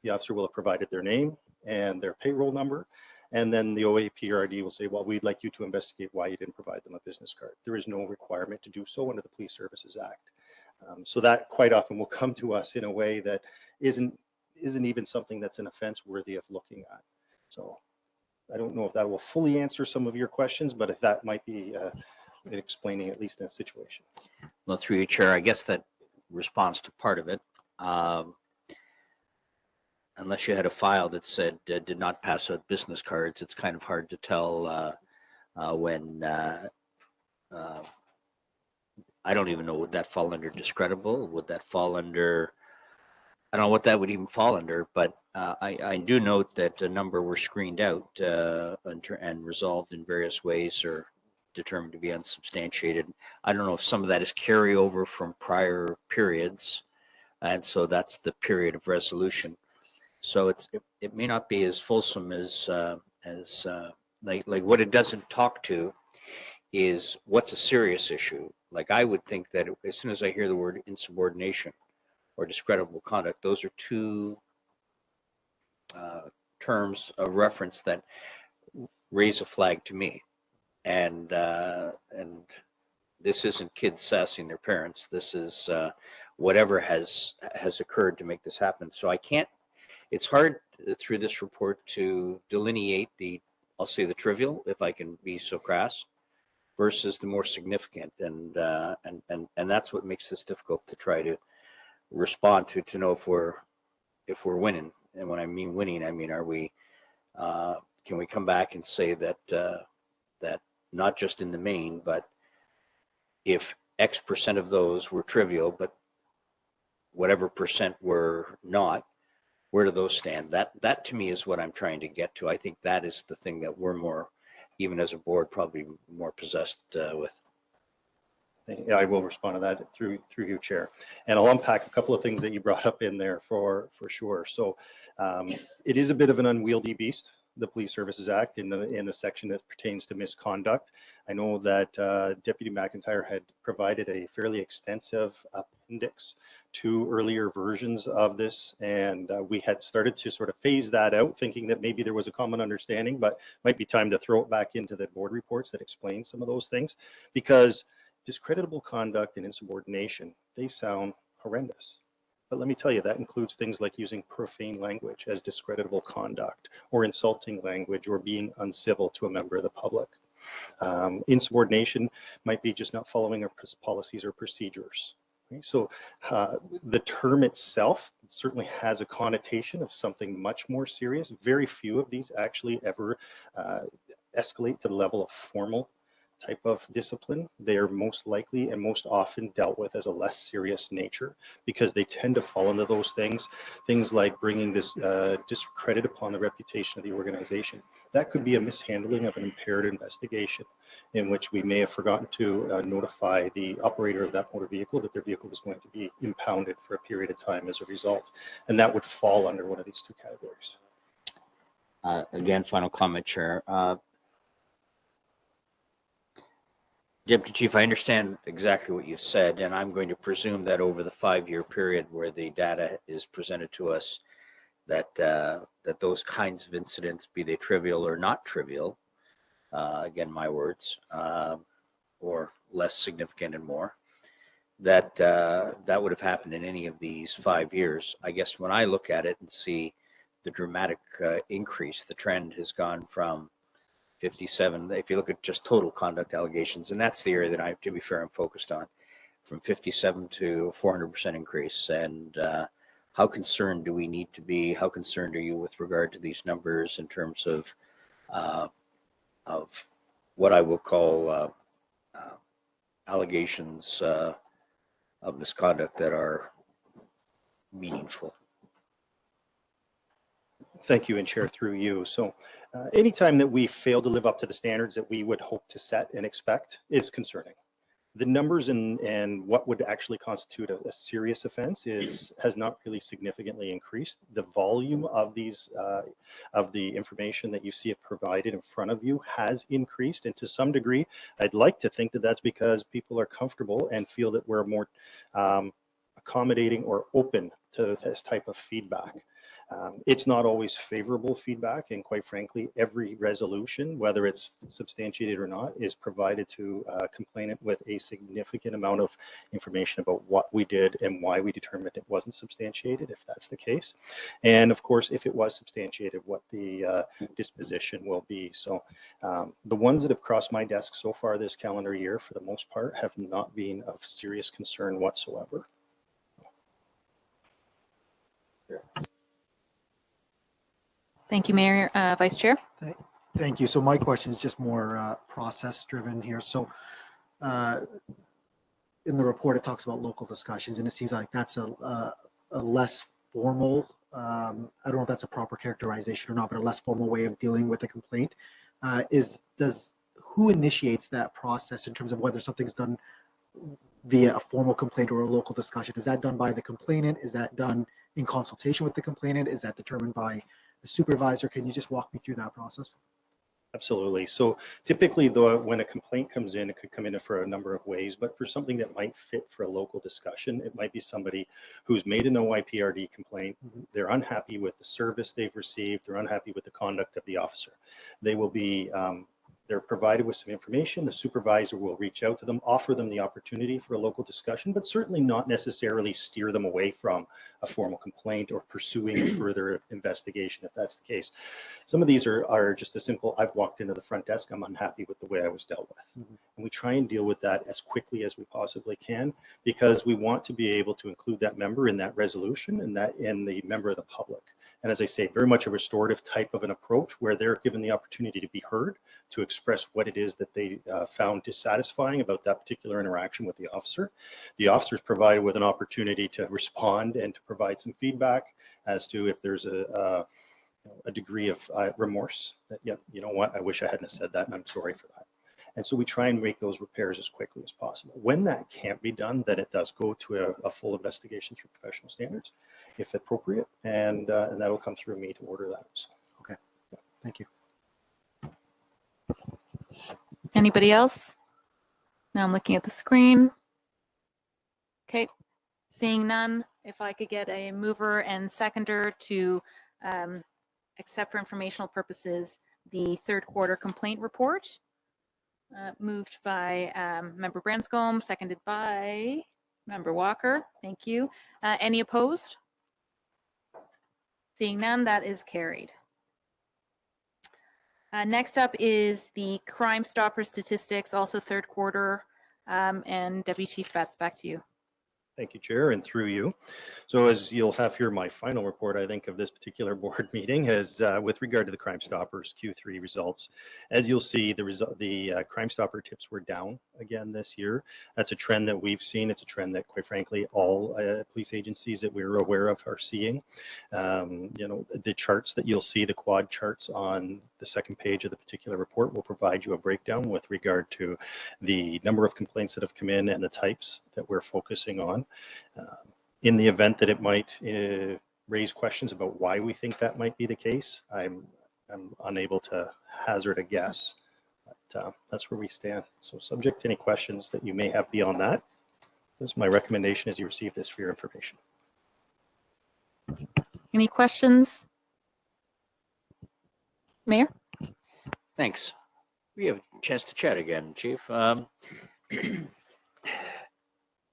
The officer will have provided their name and their payroll number, and then the OIPRD will say, well, we'd like you to investigate why you didn't provide them a business card. There is no requirement to do so under the Police Services Act. So that quite often will come to us in a way that isn't even something that's an offense worthy of looking at. So I don't know if that will fully answer some of your questions, but if that might be explaining at least in a situation. Well, through you, Chair, I guess that responds to part of it. Unless you had a file that said did not pass out business cards, it's kind of hard to tell when, I don't even know, would that fall under discreditable? Would that fall under, I don't know what that would even fall under, but I do note that a number were screened out and resolved in various ways or determined to be unsubstantiated. I don't know if some of that is carryover from prior periods, and so that's the period of resolution. So it may not be as fulsome as like what it doesn't talk to is what's a serious issue. Like I would think that as soon as I hear the word insubordination or discreditable conduct, those are two terms of reference that raise a flag to me. And this isn't kids sassing their parents. This is whatever has occurred to make this happen. So I can't. It's hard through this report to delineate I'll say the trivial, if I can be so crass, versus the more significant, and that's what makes this difficult to try to respond to know if we're winning. And when I mean winning, I mean can we come back and say that that not just in the main, but if X percent of those were trivial, but whatever percent were not, where do those stand? That to me is what I'm trying to get to. I think that is the thing that we're more, even as a board, probably more possessed with. Yeah, I will respond to that through you, Chair. And I'll unpack a couple of things that you brought up in there for sure. So it is a bit of an unwieldy beast, the Police Services Act, in the section that pertains to misconduct. I know that Deputy McIntyre had provided a fairly extensive appendix to earlier versions of this, and we had started to sort of phase that out, thinking that maybe there was a common understanding, but might be time to throw it back into the board reports that explain some of those things, because discreditable conduct and insubordination, they sound horrendous. But let me tell you, that includes things like using profane language as discreditable conduct, or insulting language, or being uncivil to a member of the public. Insubordination might be just not following our policies or procedures. right? So the term itself certainly has a connotation of something much more serious. Very few of these actually ever escalate to the level of formal type of discipline. They are most likely and most often dealt with as a less serious nature because they tend to fall into those things like bringing this discredit upon the reputation of the organization. That could be a mishandling of an impaired investigation in which we may have forgotten to notify the operator of that motor vehicle that their vehicle was going to be impounded for a period of time as a result. And that would fall under one of these two categories. Again, final comment, Chair. Deputy Chief, I understand exactly what you've said, and I'm going to presume that over the 5-year period where the data is presented to us, that that those kinds of incidents, be they trivial or not trivial, again, my words, or less significant and more, that that would have happened in any of these 5 years. I guess when I look at it and see the dramatic increase, the trend has gone from 57, if you look at just total conduct allegations, and that's the area that I, to be fair, I'm focused on, from 57 to 400% increase. And how concerned do we need to be? How concerned are you with regard to these numbers in terms of what I will call allegations of misconduct that are meaningful? Thank you, and Chair, through you. So anytime that we fail to live up to the standards that we would hope to set and expect is concerning. The numbers and what would actually constitute a serious offense has not really significantly increased. The volume of these of the information that you see it provided in front of you has increased, and to some degree, I'd like to think that that's because people are comfortable and feel that we're more accommodating or open to this type of feedback. It's not always favorable feedback, and quite frankly, every resolution, whether it's substantiated or not, is provided to a complainant with a significant amount of information about what we did and why we determined it wasn't substantiated, if that's the case. And of course, if it was substantiated, what the disposition will be. So the ones that have crossed my desk so far this calendar year, for the most part, have not been of serious concern whatsoever. Thank you, Mayor. Vice Chair. Thank you. So my question is just more process driven here. So in the report, it talks about local discussions, and it seems like that's a less formal, I don't know if that's a proper characterization or not, but a less formal way of dealing with a complaint. Who initiates that process in terms of whether something's done via a formal complaint or a local discussion? Is that done by the complainant? Is that done in consultation with the complainant? Is that determined by the supervisor? Can you just walk me through that process? Absolutely. So typically, though, when a complaint comes in, it could come in for a number of ways, but for something that might fit for a local discussion, it might be somebody who's made an OIPRD complaint. They're unhappy with the service they've received. They're unhappy with the conduct of the officer. They will be they're provided with some information. The supervisor will reach out to them, offer them the opportunity for a local discussion, but certainly not necessarily steer them away from a formal complaint or pursuing further investigation if that's the case. Some of these are just a simple, I've walked into the front desk, I'm unhappy with the way I was dealt with. And we try and deal with that as quickly as we possibly can, because we want to be able to include that member in that resolution and that in the member of the public. And as I say, very much a restorative type of an approach where they're given the opportunity to be heard, to express what it is that they found dissatisfying about that particular interaction with the officer. The officer is provided with an opportunity to respond and to provide some feedback as to if there's a degree of remorse that, yeah, you know what, I wish I hadn't said that and I'm sorry for that. And so we try and make those repairs as quickly as possible. When that can't be done, then it does go to a full investigation through professional standards, if appropriate, and that'll come through me to order that. So, okay, yeah, thank you. Anybody else? Now I'm looking at the screen. Okay, seeing none, if I could get a mover and seconder to accept for informational purposes the third quarter complaint report. Moved by Member Branscombe, seconded by Member Walker. Thank you. Any opposed? Seeing none, that is carried. Next up is the Crime Stopper statistics, also third quarter. And Deputy Chief Betts, back to you. Thank you, Chair, and through you. So as you'll have here, my final report, I think, of this particular board meeting is with regard to the Crime Stoppers Q3 results. As you'll see, the Crime Stopper tips were down again this year. That's a trend that we've seen. It's a trend that, quite frankly, all police agencies that we're aware of are seeing. You know, the charts that you'll see, the quad charts on the second page of the particular report will provide you a breakdown with regard to the number of complaints that have come in and the types that we're focusing on. In the event that it might raise questions about why we think that might be the case, I'm unable to hazard a guess, but that's where we stand. So subject to any questions that you may have beyond that, this is my recommendation as you receive this for your information. Any questions? Mayor? Thanks. We have a chance to chat again, Chief.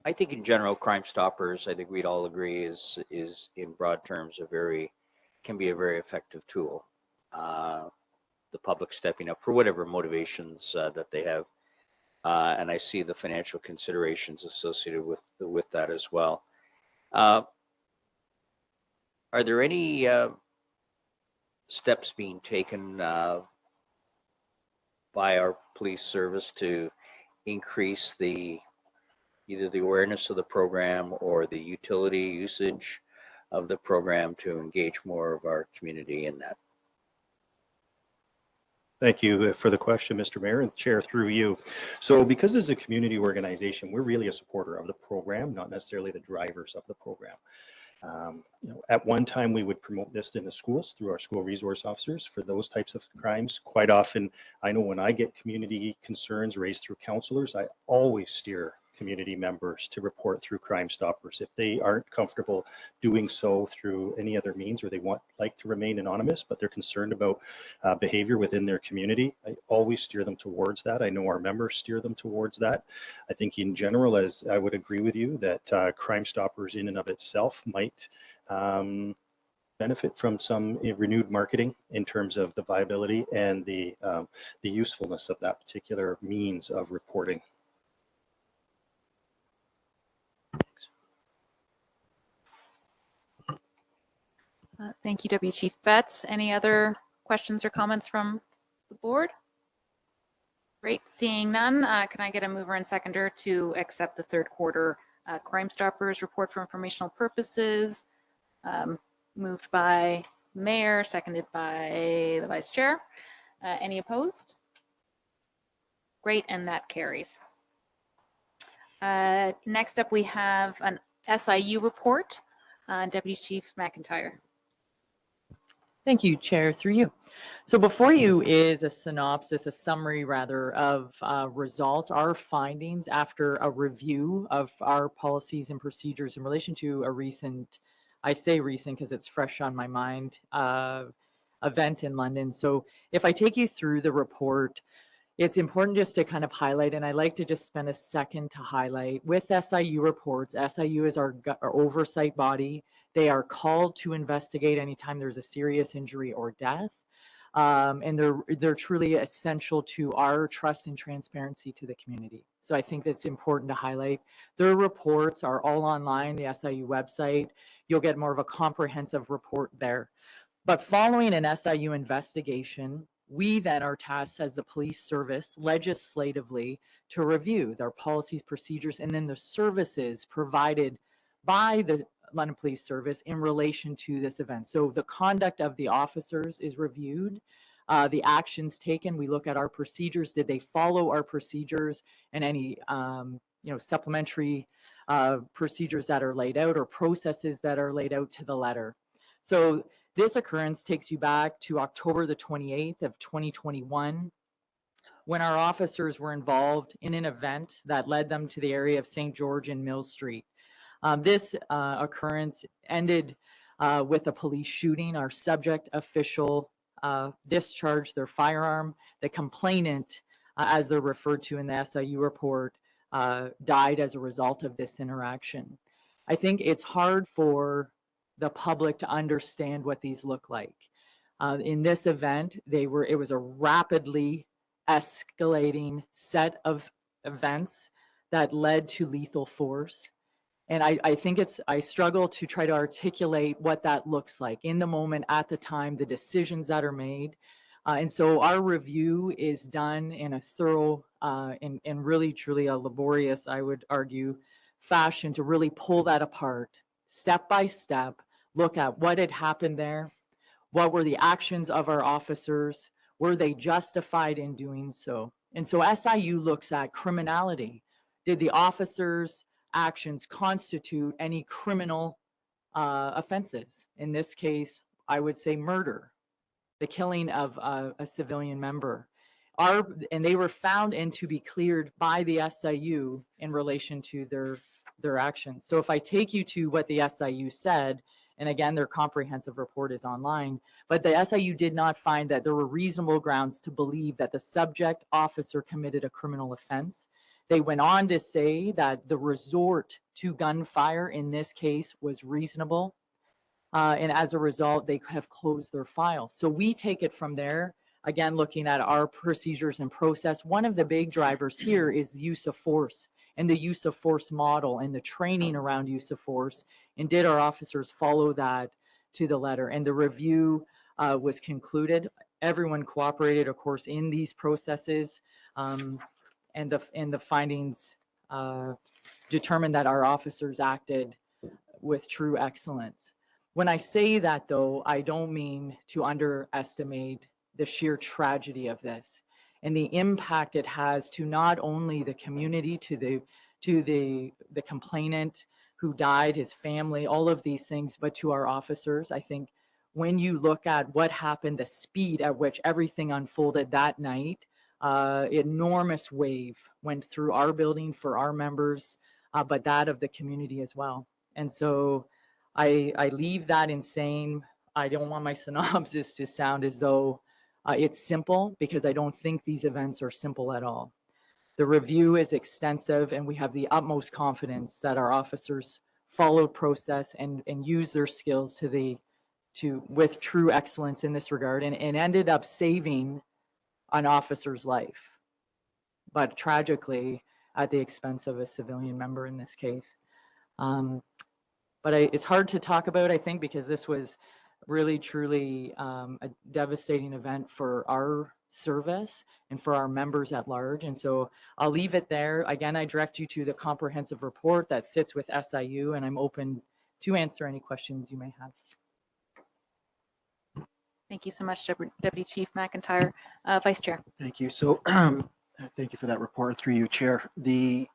I think in general, Crime Stoppers, I think we'd all agree is in broad terms can be a very effective tool. The public stepping up for whatever motivations that they have, and I see the financial considerations associated with that as well. Are there any steps being taken by our police service to increase either the awareness of the program or the utility usage of the program to engage more of our community in that? Thank you for the question, Mr. Mayor, and Chair, through you. So because as a community organization, we're really a supporter of the program, not necessarily the drivers of the program. You know, at one time, we would promote this in the schools through our school resource officers for those types of crimes. Quite often, I know when I get community concerns raised through counselors, I always steer community members to report through Crime Stoppers. If they aren't comfortable doing so through any other means, or they like to remain anonymous, but they're concerned about behavior within their community, I always steer them towards that. I know our members steer them towards that. I think in general, as I would agree with you, that Crime Stoppers in and of itself might benefit from some renewed marketing in terms of the viability and the usefulness of that particular means of reporting. Thank you, Deputy Chief Betts. Any other questions or comments from the board? Great, seeing none, can I get a mover and seconder to accept the third quarter Crime Stoppers report for informational purposes? Moved by Mayor, seconded by the Vice Chair. Any opposed? Great, and that carries. Next up, we have an SIU report. Deputy Chief McIntyre. Thank you, Chair, through you. So before you is a synopsis, a summary rather, of results, our findings after a review of our policies and procedures in relation to a recent, I say recent because it's fresh on my mind, event in London. So if I take you through the report, it's important just to kind of highlight, and I like to just spend a second to highlight, with SIU reports, SIU is our oversight body. They are called to investigate anytime there's a serious injury or death. And they're truly essential to our trust and transparency to the community. So I think that's important to highlight. Their reports are all online, the SIU website. You'll get more of a comprehensive report there. But following an SIU investigation, we then are tasked as the police service legislatively to review their policies, procedures, and then the services provided by the London Police Service in relation to this event. So the conduct of the officers is reviewed, the actions taken. We look at our procedures. Did they follow our procedures, and any supplementary procedures that are laid out or processes that are laid out to the letter. So this occurrence takes you back to October the 28th of 2021, when our officers were involved in an event that led them to the area of St. George and Mill Street. This occurrence ended with a police shooting. Our subject official discharged their firearm. The complainant, as they're referred to in the SIU report, died as a result of this interaction. I think it's hard for the public to understand what these look like. In this event, it was a rapidly escalating set of events that led to lethal force. And I think I struggle to try to articulate what that looks like in the moment, at the time, the decisions that are made. And so our review is done in a thorough and really truly a laborious, I would argue, fashion to really pull that apart step by step, look at what had happened there, what were the actions of our officers, were they justified in doing so? And so SIU looks at criminality. Did the officers' actions constitute any criminal offenses? In this case, I would say murder, the killing of a civilian member. And they were found and to be cleared by the SIU in relation to their actions. So if I take you to what the SIU said, and again, their comprehensive report is online, but the SIU did not find that there were reasonable grounds to believe that the subject officer committed a criminal offense. They went on to say that the resort to gunfire in this case was reasonable. And as a result, they have closed their file. So we take it from there. Again, looking at our procedures and process, one of the big drivers here is the use of force and the use of force model and the training around use of force. And did our officers follow that to the letter? And the review was concluded. Everyone cooperated, of course, in these processes. And the findings determined that our officers acted with true excellence. When I say that, though, I don't mean to underestimate the sheer tragedy of this and the impact it has to not only the community, to the complainant who died, his family, all of these things, but to our officers. I think when you look at what happened, the speed at which everything unfolded that night, enormous wave went through our building for our members, but that of the community as well. And so I leave that in saying, I don't want my synopsis to sound as though it's simple, because I don't think these events are simple at all. The review is extensive, and we have the utmost confidence that our officers followed process and used their skills with true excellence in this regard, and ended up saving an officer's life, but tragically at the expense of a civilian member in this case. But it's hard to talk about, I think, because this was really, truly a devastating event for our service and for our members at large. And so I'll leave it there. Again, I direct you to the comprehensive report that sits with SIU, and I'm open to answer any questions you may have. Thank you so much, Deputy Chief McIntyre. Vice Chair. Thank you. So thank you for that report through you, Chair. The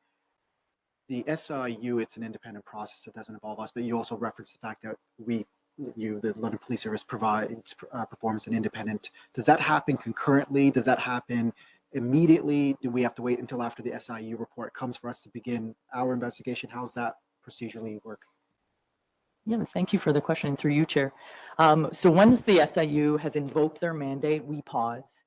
SIU, it's an independent process that doesn't involve us, but you also referenced the fact that the London Police Service performs an independent. Does that happen concurrently? Does that happen immediately? Do we have to wait until after the SIU report comes for us to begin our investigation? How's that procedurally work? Yeah, thank you for the question through you, Chair. So once the SIU has invoked their mandate, we pause.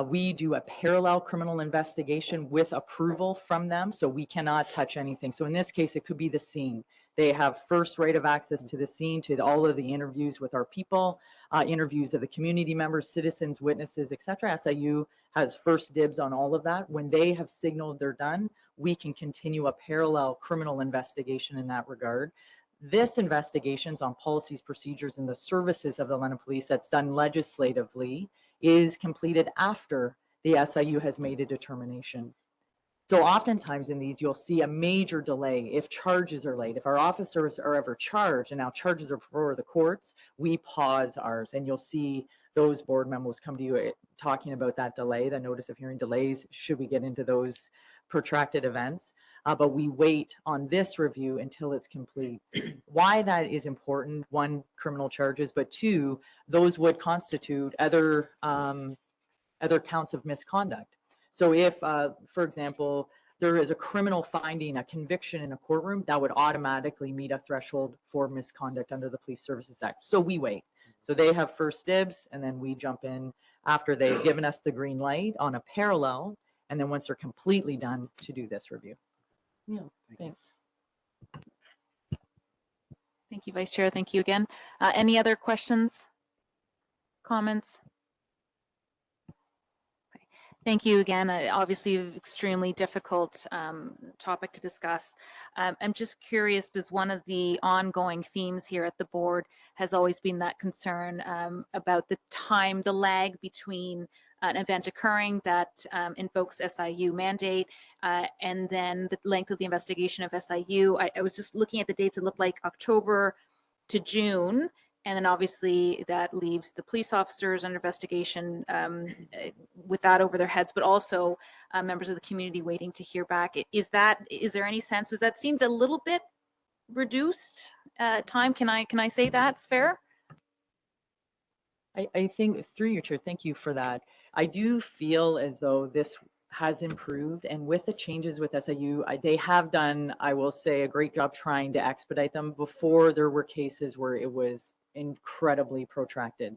We do a parallel criminal investigation with approval from them, so we cannot touch anything. So in this case, it could be the scene. They have first right of access to the scene, to all of the interviews with our people, interviews of the community members, citizens, witnesses, etc. SIU has first dibs on all of that. When they have signaled they're done, we can continue a parallel criminal investigation in that regard. This investigation is on policies, procedures, and the services of the London Police that's done legislatively is completed after the SIU has made a determination. So oftentimes in these, you'll see a major delay if charges are late. If our officers are ever charged, and now charges are before the courts, we pause ours, and you'll see those board memos come to you talking about that delay, the notice of hearing delays, should we get into those protracted events. But we wait on this review until it's complete. Why that is important: one, criminal charges, but two, those would constitute other counts of misconduct. So if, for example, there is a criminal finding, a conviction in a courtroom, that would automatically meet a threshold for misconduct under the Police Services Act. So we wait. So they have first dibs, and then we jump in after they've given us the green light on a parallel, and then once they're completely done, to do this review. Yeah, thanks. Thank you, Vice Chair. Thank you again. Any other questions, comments? Okay. Thank you again. Obviously, extremely difficult topic to discuss. I'm just curious because one of the ongoing themes here at the board has always been that concern about the time, the lag between an event occurring that invokes SIU mandate and then the length of the investigation of SIU. I was just looking at the dates. It looked like October to June. And then obviously that leaves the police officers under investigation with that over their heads, but also members of the community waiting to hear back. Is there any sense, was that seemed a little bit reduced time? Can I say that's fair? I think through your chair, thank you for that. I do feel as though this has improved, and with the changes with SIU, they have done, I will say, a great job trying to expedite them. Before, there were cases where it was incredibly protracted.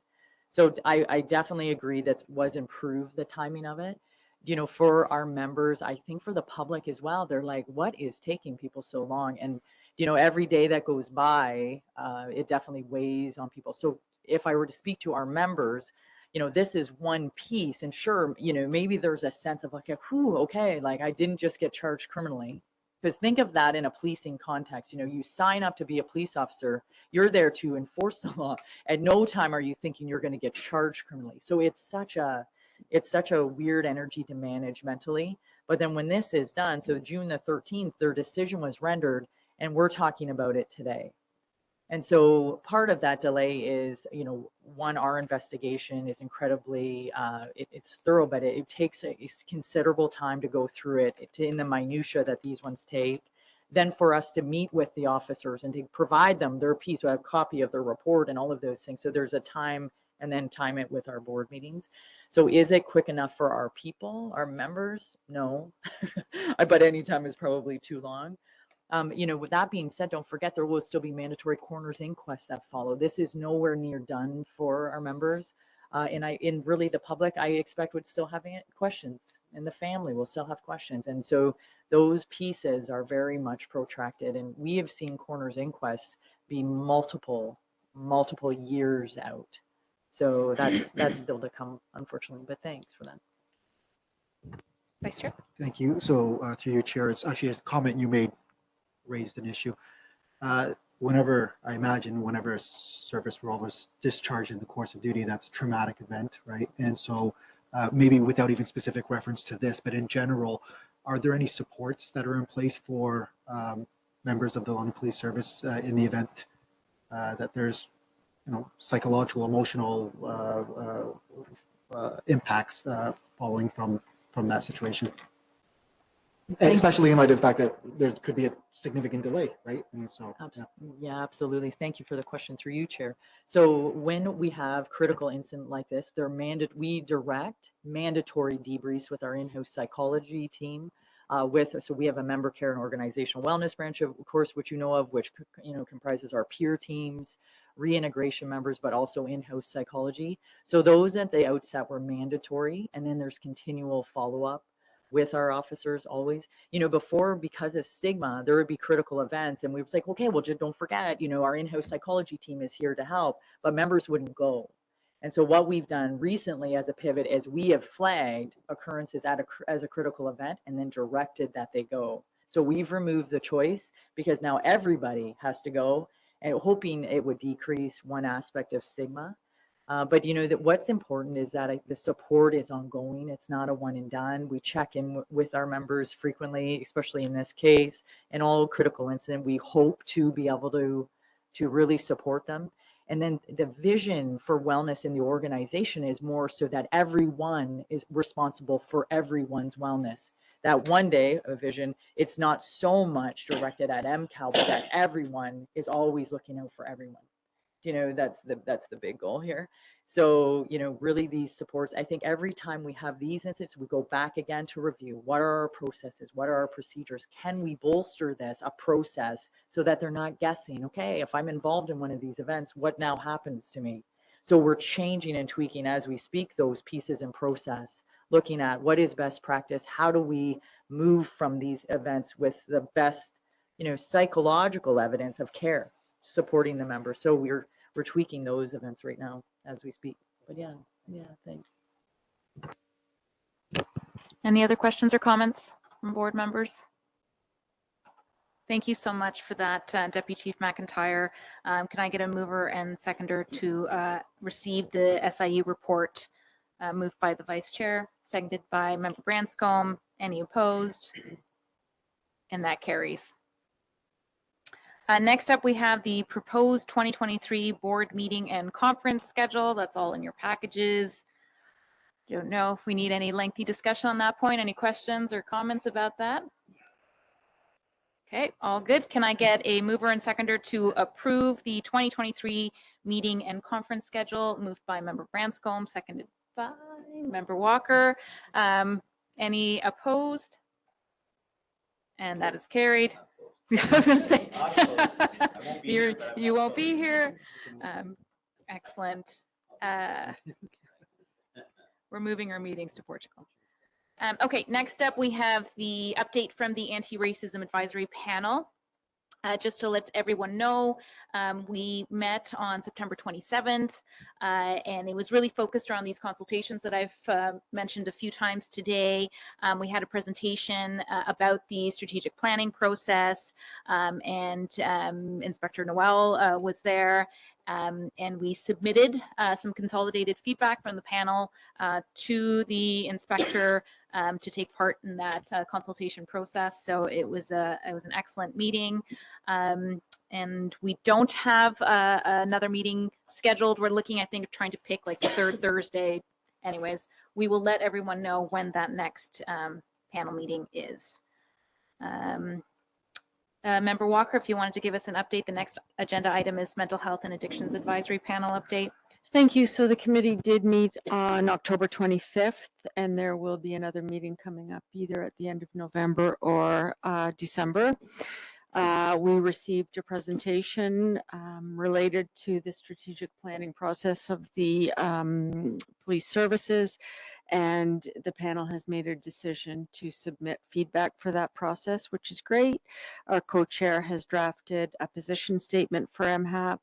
So I definitely agree that was improved the timing of it. You know, for our members, I think for the public as well, they're like, what is taking people so long? And, you know, every day that goes by, it definitely weighs on people. So if I were to speak to our members, you know, this is one piece, and sure, you know, maybe there's a sense of like, whew, okay, like I didn't just get charged criminally. Because think of that in a policing context. You know, you sign up to be a police officer, you're there to enforce the law. At no time are you thinking you're going to get charged criminally. So it's such a weird energy to manage mentally. But then when this is done, so June the 13th, their decision was rendered, and we're talking about it today. And so part of that delay is, you know, one, our investigation is incredibly, it's thorough, but it takes a considerable time to go through it in the minutia that these ones take. Then for us to meet with the officers and to provide them their piece, so I have a copy of their report and all of those things. So there's a time, and then time it with our board meetings. So is it quick enough for our people, our members? No, but any time is probably too long. You know, with that being said, don't forget there will still be mandatory coroner's inquests that follow. This is nowhere near done for our members. And really the public, I expect, would still have questions, and the family will still have questions. And so those pieces are very much protracted. And we have seen coroner's inquests be multiple years out. So that's still to come, unfortunately, but thanks for that. Vice Chair? Thank you. So through your chair, it's actually a comment you made raised an issue. Whenever a service role is discharged in the course of duty, that's a traumatic event, right? And so maybe without even specific reference to this, but in general, are there any supports that are in place for members of the London Police Service in the event that there's, you know, psychological, emotional impacts following from that situation? Especially in light of the fact that there could be a significant delay, right? And so, yeah, absolutely. Thank you for the question through you, Chair. So when we have critical incident like this, we direct mandatory debriefs with our in-house psychology team. So we have a member care and organizational wellness branch, of course, which you know of, which, you know, comprises our peer teams, reintegration members, but also in-house psychology. So those at the outset were mandatory, and then there's continual follow-up with our officers always. You know, before, because of stigma, there would be critical events, and we would say, okay, well, just don't forget, you know, our in-house psychology team is here to help, but members wouldn't go. And so what we've done recently as a pivot is we have flagged occurrences as a critical event and then directed that they go. So we've removed the choice because now everybody has to go, and hoping it would decrease one aspect of stigma. But you know that what's important is that the support is ongoing. It's not a one and done. We check in with our members frequently, especially in this case, and all critical incident. We hope to be able to really support them. And then the vision for wellness in the organization is more so that everyone is responsible for everyone's wellness. That one day a vision, it's not so much directed at MCAL, but that everyone is always looking out for everyone. You know, that's the big goal here. So, you know, really these supports, I think every time we have these incidents, we go back again to review what are our processes, what are our procedures, can we bolster this, a process, so that they're not guessing, okay, if I'm involved in one of these events, what now happens to me? So we're changing and tweaking as we speak those pieces in process, looking at what is best practice, how do we move from these events with the best, you know, psychological evidence of care, supporting the members. So we're tweaking those events right now as we speak. But yeah, thanks. Any other questions or comments from board members? Thank you so much for that, Deputy Chief McIntyre. Can I get a mover and seconder to receive the SIU report moved by the Vice Chair, seconded by Member Branscombe? Any opposed? And that carries. Next up, we have the proposed 2023 board meeting and conference schedule. That's all in your packages. Don't know if we need any lengthy discussion on that point. Any questions or comments about that? Okay, all good. Can I get a mover and seconder to approve the 2023 meeting and conference schedule moved by Member Branscombe, seconded by Member Walker? Any opposed? And that is carried. I was going to say, you won't be here. Excellent. We're moving our meetings to Portugal. Okay, next up we have the update from the Anti-Racism Advisory Panel. Just to let everyone know, we met on September 27th, and it was really focused around these consultations that I've mentioned a few times today. We had a presentation about the strategic planning process, and Inspector Noel was there. And we submitted some consolidated feedback from the panel to the inspector to take part in that consultation process. So it was an excellent meeting. And we don't have another meeting scheduled. We're looking, I think, trying to pick like the third Thursday. Anyways, we will let everyone know when that next panel meeting is. Member Walker, if you wanted to give us an update, the next agenda item is Mental Health and Addictions Advisory Panel update. Thank you. So the committee did meet on October 25th, and there will be another meeting coming up either at the end of November or December. We received a presentation related to the strategic planning process of the police services, and the panel has made a decision to submit feedback for that process, which is great. Our co-chair has drafted a position statement for MHAP.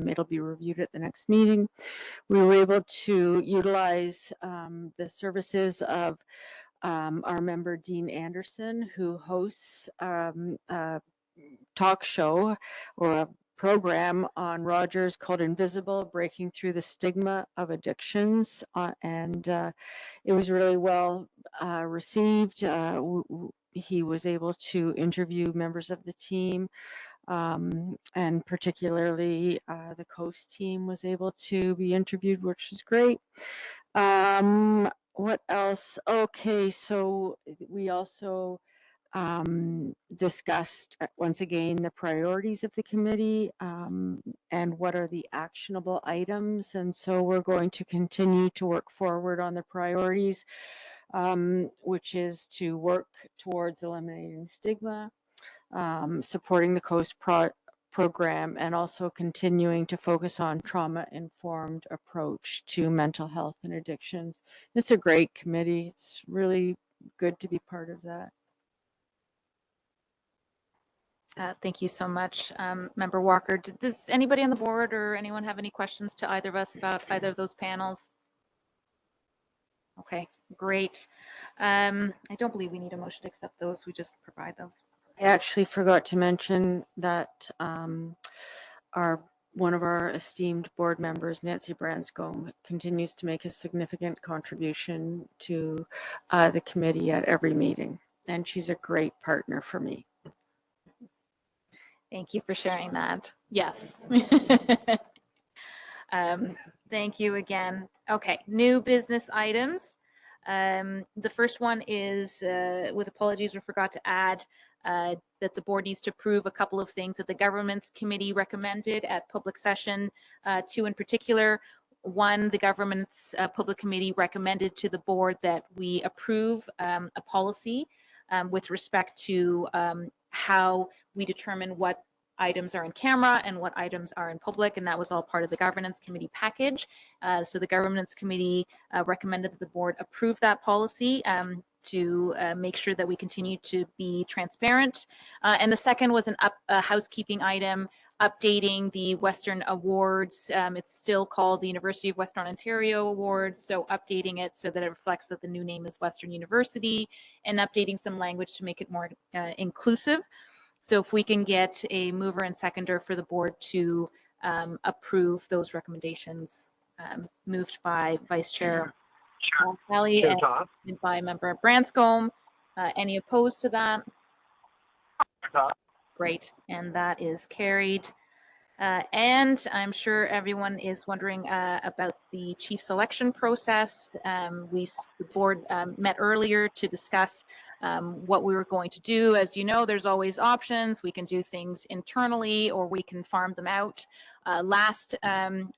It'll be reviewed at the next meeting. We were able to utilize the services of our member Dean Anderson, who hosts talk show or a program on Rogers called Invisible, Breaking Through the Stigma of Addictions. And it was really well received. He was able to interview members of the team, and particularly the Coast team was able to be interviewed, which was great. What else? Okay, so we also discussed once again the priorities of the committee, and what are the actionable items. And so we're going to continue to work forward on the priorities, which is to work towards eliminating stigma, supporting the COAST program, and also continuing to focus on trauma-informed approach to mental health and addictions. It's a great committee. It's really good to be part of that. Thank you so much, Member Walker. Does anybody on the board or anyone have any questions to either of us about either of those panels? Okay, great. I don't believe we need a motion to accept those. We just provide those. I actually forgot to mention that one of our esteemed board members, Nancy Branscombe, continues to make a significant contribution to the committee at every meeting, and she's a great partner for me. Thank you for sharing that. Yes. Thank you again. Okay, new business items. The first one is, with apologies, we forgot to add that the board needs to approve a couple of things that the governance committee recommended at public session 2 in particular. One, the governance public committee recommended to the board that we approve a policy with respect to how we determine what items are in camera and what items are in public, and that was all part of the governance committee package. So the governance committee recommended that the board approve that policy to make sure that we continue to be transparent. And the second was a housekeeping item. updating the Western Awards. It's still called the University of Western Ontario Awards, so updating it so that it reflects that the new name is Western University, and updating some language to make it more inclusive. So if we can get a mover and seconder for the board to approve those recommendations, moved by Vice Chair Kelly and by Member Branscombe. Any opposed to that? Great, and that is carried. And I'm sure everyone is wondering about the chief selection process. The board met earlier to discuss what we were going to do. As you know, there's always options. We can do things internally or we can farm them out. Last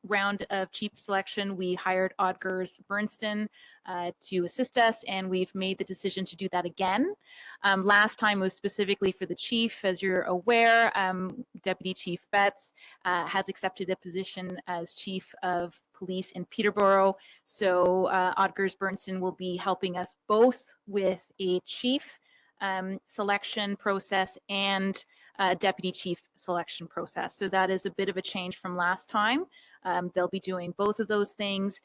round of chief selection, we hired Odgers Bernston to assist us, and we've made the decision to do that again. Last time was specifically for the chief. As you're aware, Deputy Chief Betts has accepted a position as Chief of Police in Peterborough. So Odgers Bernston will be helping us both with a chief selection process and deputy chief selection process. So that is a bit of a change from last time. They'll be doing both of those things.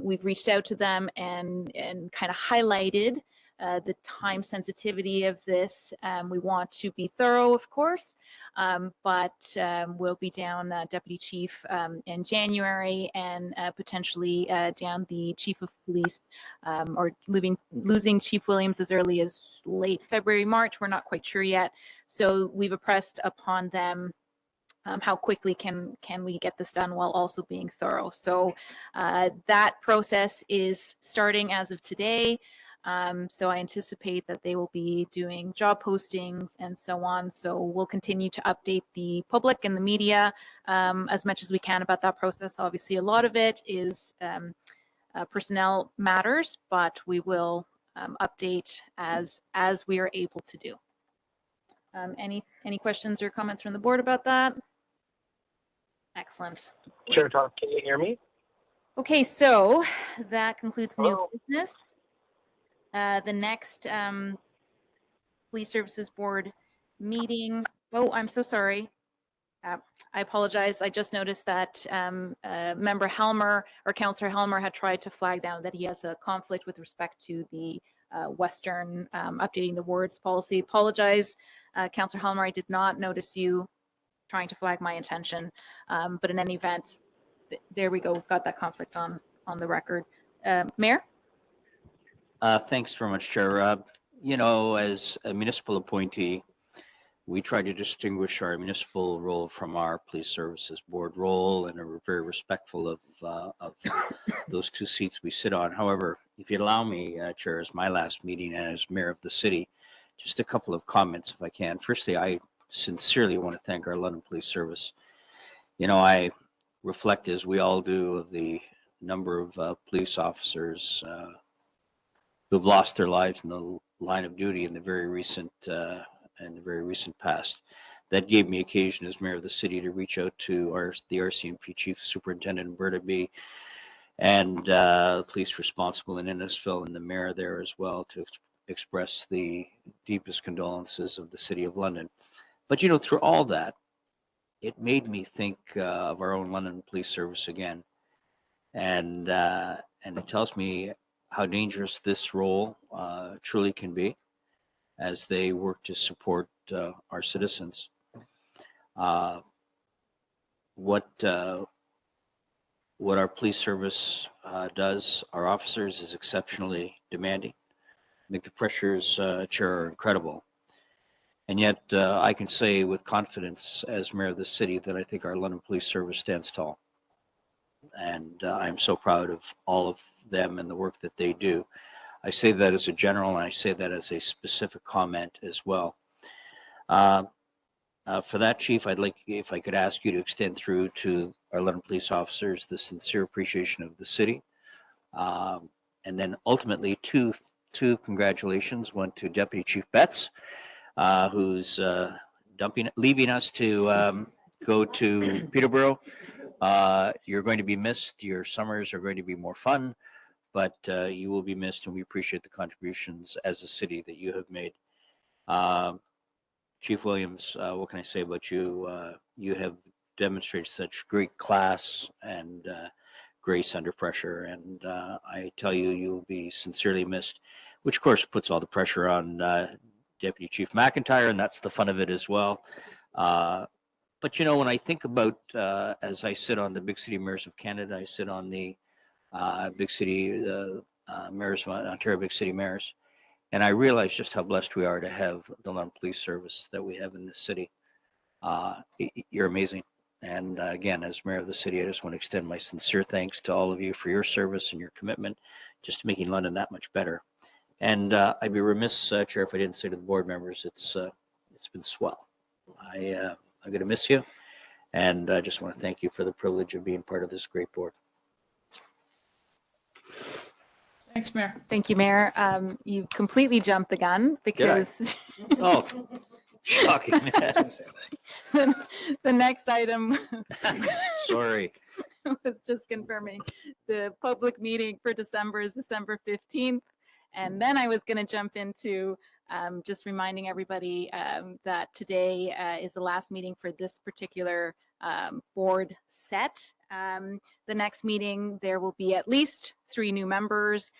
We've reached out to them and kind of highlighted the time sensitivity of this. We want to be thorough, of course, but we'll be down Deputy Chief in January and potentially down the Chief of Police or losing Chief Williams as early as late February, March. We're not quite sure yet. So we've impressed upon them how quickly can we get this done while also being thorough. So that process is starting as of today. So I anticipate that they will be doing job postings and so on. So we'll continue to update the public and the media as much as we can about that process. Obviously, a lot of it is personnel matters, but we will update as we are able to do. Any questions or comments from the board about that? Excellent. Chair Tom, can you hear me? Okay, so that concludes new Hello? business. The next Police Services Board meeting. Oh, I'm so sorry. I apologize. I just noticed that Member Helmer or Councillor Helmer had tried to flag down that he has a conflict with respect to the Western updating the words policy. Apologize, Councillor Helmer. I did not notice you trying to flag my intention, but in any event, there we go. We've got that conflict on the record. Mayor? Thanks very much, Chair. You know, as a municipal appointee, we try to distinguish our municipal role from our Police Services Board role, and are very respectful of those two seats we sit on. However, if you allow me, Chair, as my last meeting and as Mayor of the city, just a couple of comments if I can. Firstly, I sincerely want to thank our London Police Service. You know, I reflect, as we all do, of the number of police officers who've lost their lives in the line of duty in the very recent past. That gave me occasion as mayor of the city to reach out to the RCMP Chief Superintendent Berta and police responsible in Innisfil and the mayor there as well to express the deepest condolences of the City of London. But you know, through all that, it made me think of our own London Police Service again, and it tells me how dangerous this role truly can be as they work to support our citizens. What our police service does, our officers, is exceptionally demanding. I think the pressures, Chair, are incredible. And yet I can say with confidence as mayor of the city that I think our London Police Service stands tall. And I'm so proud of all of them and the work that they do. I say that as a general, and I say that as a specific comment as well. For that, Chief, I'd like, if I could ask you to extend through to our London police officers the sincere appreciation of the city. And then ultimately two congratulations, one to Deputy Chief Betts, who's leaving us to go to Peterborough. You're going to be missed. Your summers are going to be more fun, but you will be missed, and we appreciate the contributions as a city that you have made. Chief Williams, what can I say about you? You have demonstrated such great class and grace under pressure. And I tell you, you'll be sincerely missed, which of course puts all the pressure on Deputy Chief McIntyre, and that's the fun of it as well. But you know, when I think about, as I sit on the Big City Mayors of Canada, I sit on the Big City Mayors of Ontario, Big City Mayors, and I realize just how blessed we are to have the London Police Service that we have in this city. You're amazing. And again, as mayor of the city, I just want to extend my sincere thanks to all of you for your service and your commitment just to making London that much better. And I'd be remiss, Chair, if I didn't say to the board members, it's been swell. I'm going to miss you, and I just want to thank you for the privilege of being part of this great board. Thanks, Mayor. Thank you, Mayor. You completely jumped the gun because Oh, shocking. the next item Sorry. was just confirming the public meeting for December is December 15th. And then I was going to jump into just reminding everybody that today is the last meeting for this particular board set. The next meeting, there will be at least 3 new members.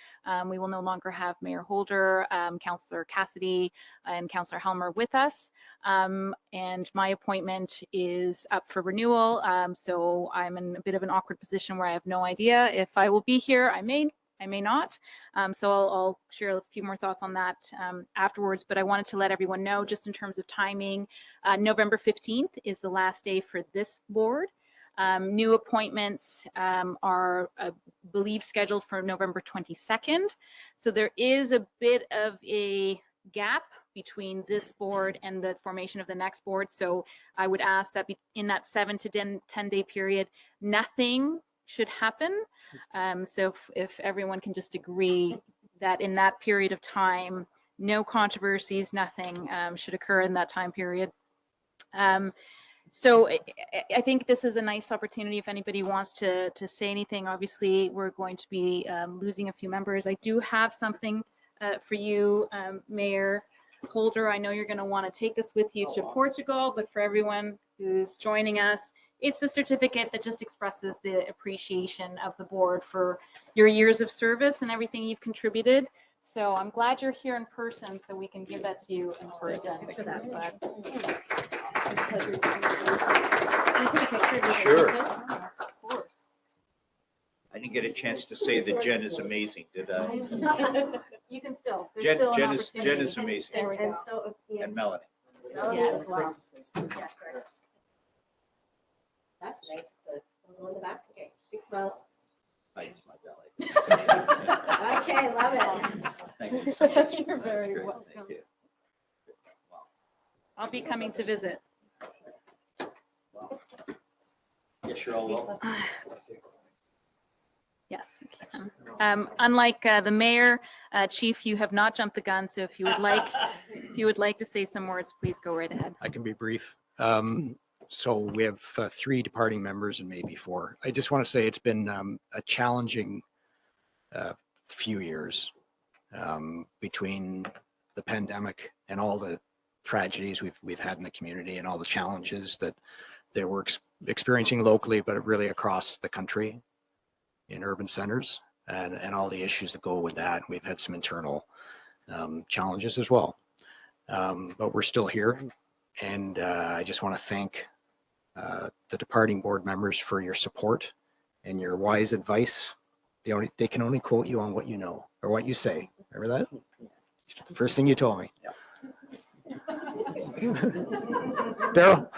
We will no longer have Mayor Holder, Councillor Cassidy, and Councillor Helmer with us. And my appointment is up for renewal. So I'm in a bit of an awkward position where I have no idea if I will be here. I may not. So I'll share a few more thoughts on that afterwards, but I wanted to let everyone know just in terms of timing, November 15th is the last day for this board. New appointments are, I believe, scheduled for November 22nd. So there is a bit of a gap between this board and the formation of the next board. So I would ask that in that 7 to 10 day period, nothing should happen. So if everyone can just agree that in that period of time, no controversies, nothing should occur in that time period. So I think this is a nice opportunity if anybody wants to say anything. Obviously, we're going to be losing a few members. I do have something for you, Mayor Holder. I know you're going to want to take this with you to Portugal, but for everyone who's joining us, it's a certificate that just expresses the appreciation of the board for your years of service and everything you've contributed. So I'm glad you're here in person so we can give that to you in person. For that, but Sure. Of course. I didn't get a chance to say that Jen is amazing, did I? You can still. There's Jen, still an Jen opportunity. is amazing. There we go. And so it's the And Melanie. Yes. Yes, right. That's nice. Go in the back. Okay, big smile. Hides my belly. Okay, love it. Thank you so much. You're That's very great. welcome. Thank you. I'll be coming to visit. Yes, you're all welcome. Yes, you can. Unlike the mayor, chief, you have not jumped the gun. So if you would like to say some words, please go right ahead. I can be brief. So we have 3 departing members and maybe 4. I just want to say it's been a challenging few years between the pandemic and all the tragedies we've had in the community and all the challenges that we're experiencing locally, but really across the country in urban centers and all the issues that go with that. We've had some internal challenges as well, but we're still here. And I just want to thank the departing board members for your support and your wise advice. They can only quote you on what you know or what you say. Remember that? The first thing you told me. Daryl.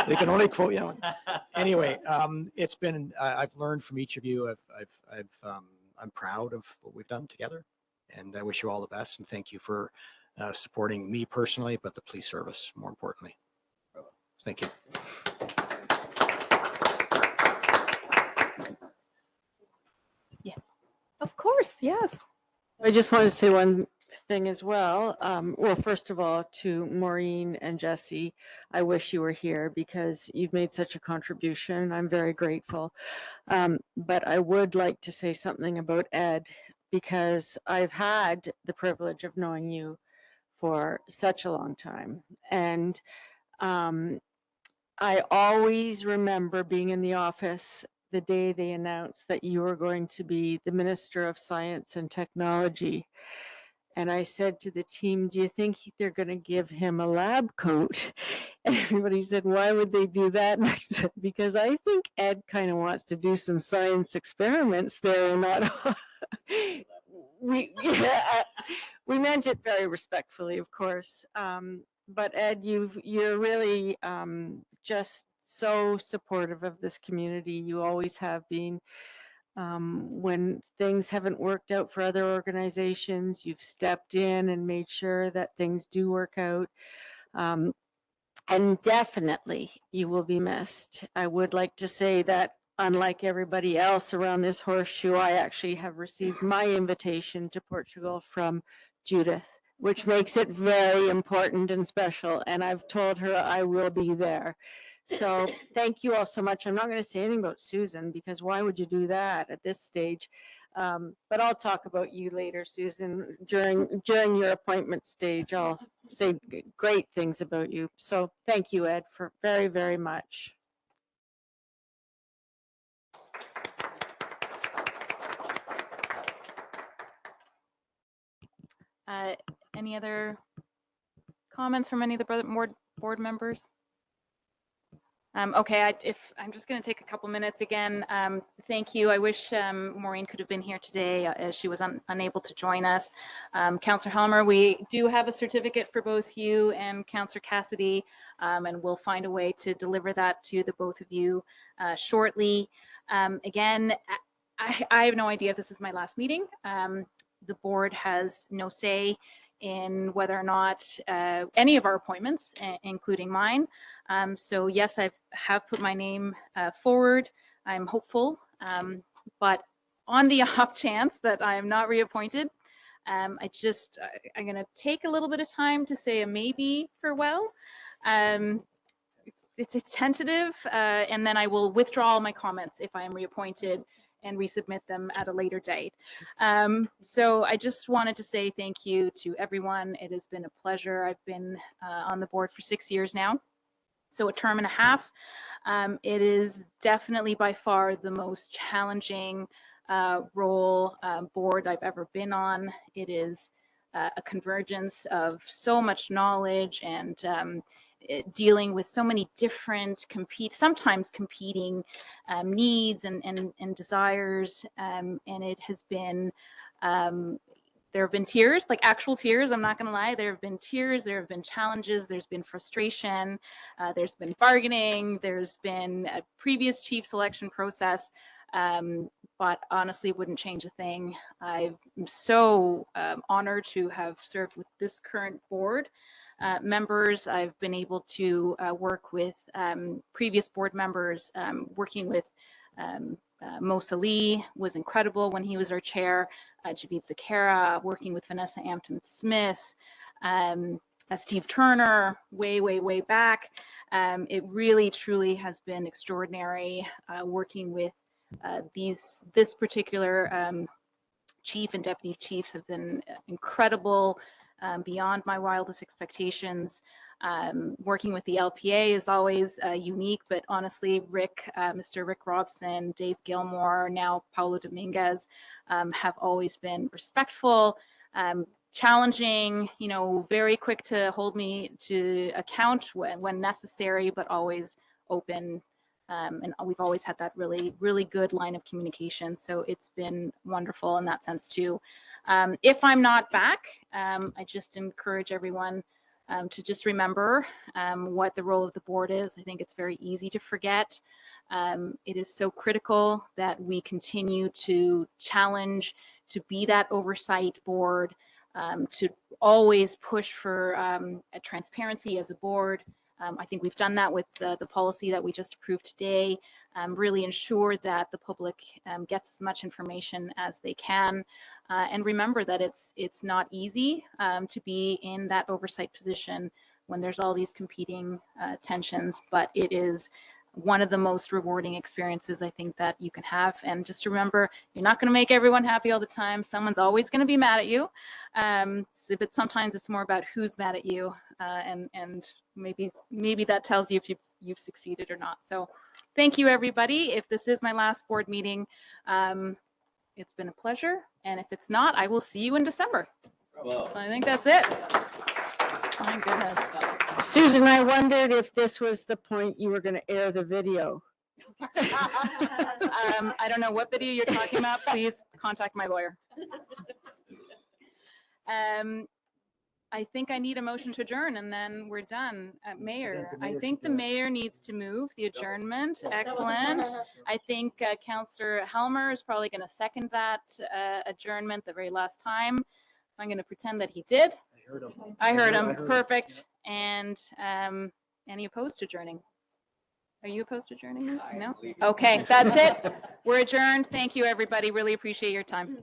They can only quote you. Anyway, it's been. I've learned from each of you. I'm proud of what we've done together, and I wish you all the best. And thank you for supporting me personally, but the police service more importantly. Thank you. Yes, of course. Yes. I just wanted to say one thing as well. Well, first of all, to Maureen and Jesse, I wish you were here because you've made such a contribution. I'm very grateful. But I would like to say something about Ed because I've had the privilege of knowing you for such a long time. And I always remember being in the office the day they announced that you were going to be the Minister of Science and Technology. And I said to the team, do you think they're going to give him a lab coat? And everybody said, why would they do that? And I said, because I think Ed kind of wants to do some science experiments there and not. Yeah, we meant it very respectfully, of course. But Ed, you're really just so supportive of this community. You always have been. When things haven't worked out for other organizations, you've stepped in and made sure that things do work out. And definitely you will be missed. I would like to say that unlike everybody else around this horseshoe, I actually have received my invitation to Portugal from Judith, which makes it very important and special. And I've told her I will be there. So thank you all so much. I'm not going to say anything about Susan because why would you do that at this stage? But I'll talk about you later, Susan. During your appointment stage, I'll say great things about you. So thank you, Ed, for very, very much. Any other comments from any of the board members? Okay, I'm just going to take a couple minutes again. Thank you. I wish Maureen could have been here today as she was unable to join us. Councillor Helmer, we do have a certificate for both you and Councillor Cassidy, and we'll find a way to deliver that to the both of you shortly. Again, I have no idea if this is my last meeting. The board has no say in whether or not any of our appointments, including mine. So yes, I have put my name forward. I'm hopeful, but on the off chance that I am not reappointed, I'm going to take a little bit of time to say a maybe farewell. It's tentative, and then I will withdraw all my comments if I am reappointed and resubmit them at a later date. So I just wanted to say thank you to everyone. It has been a pleasure. I've been on the board for 6 years now, so a term and a half. It is definitely by far the most challenging board I've ever been on. It is a convergence of so much knowledge and dealing with so many different sometimes competing needs and desires, and it has been there have been tears, like actual tears. I'm not going to lie. There have been tears. There have been challenges. There's been frustration. There's been bargaining. There's been a previous chief selection process, but honestly wouldn't change a thing. I'm so honored to have served with this current board. Members, I've been able to work with previous board members. Working with Mosa Lee was incredible when he was our chair. Javid Zakara, working with Vanessa Ampton-Smith, Steve Turner, way back. It really, truly has been extraordinary working with this particular chief and deputy chiefs have been incredible. Beyond my wildest expectations. Working with the LPA is always unique, but honestly, Mr. Rick Robson, Dave Gilmore, now Paulo Dominguez have always been respectful, challenging, very quick to hold me to account when necessary, but always open. And we've always had that really good line of communication. So it's been wonderful in that sense too. If I'm not back, I just encourage everyone to just remember what the role of the board is. I think it's very easy to forget. It is so critical that we continue to challenge, to be that oversight board, to always push for a transparency as a board. I think we've done that with the policy that we just approved today. Really ensure that the public gets as much information as they can, and remember that it's not easy to be in that oversight position when there's all these competing tensions, but it is one of the most rewarding experiences I think that you can have. And just remember, you're not going to make everyone happy all the time. Someone's always going to be mad at you, but sometimes it's more about who's mad at you and maybe that tells you if you've succeeded or not. So thank you, everybody. If this is my last board meeting, it's been a pleasure. And if it's not, I will see you in December. So I think that's it. My goodness. Susan, I wondered if this was the point you were going to air the video. I don't know what video you're talking about. Please contact my lawyer. I think I need a motion to adjourn and then we're done. Mayor, I think the mayor needs to move the adjournment. Excellent. I think Councillor Helmer is probably going to second that adjournment the very last time. I'm going to pretend that he did. I heard him. Perfect. And any opposed to adjourning? Are you opposed to adjourning? No? Okay, that's it. We're adjourned. Thank you, everybody. Really appreciate your time.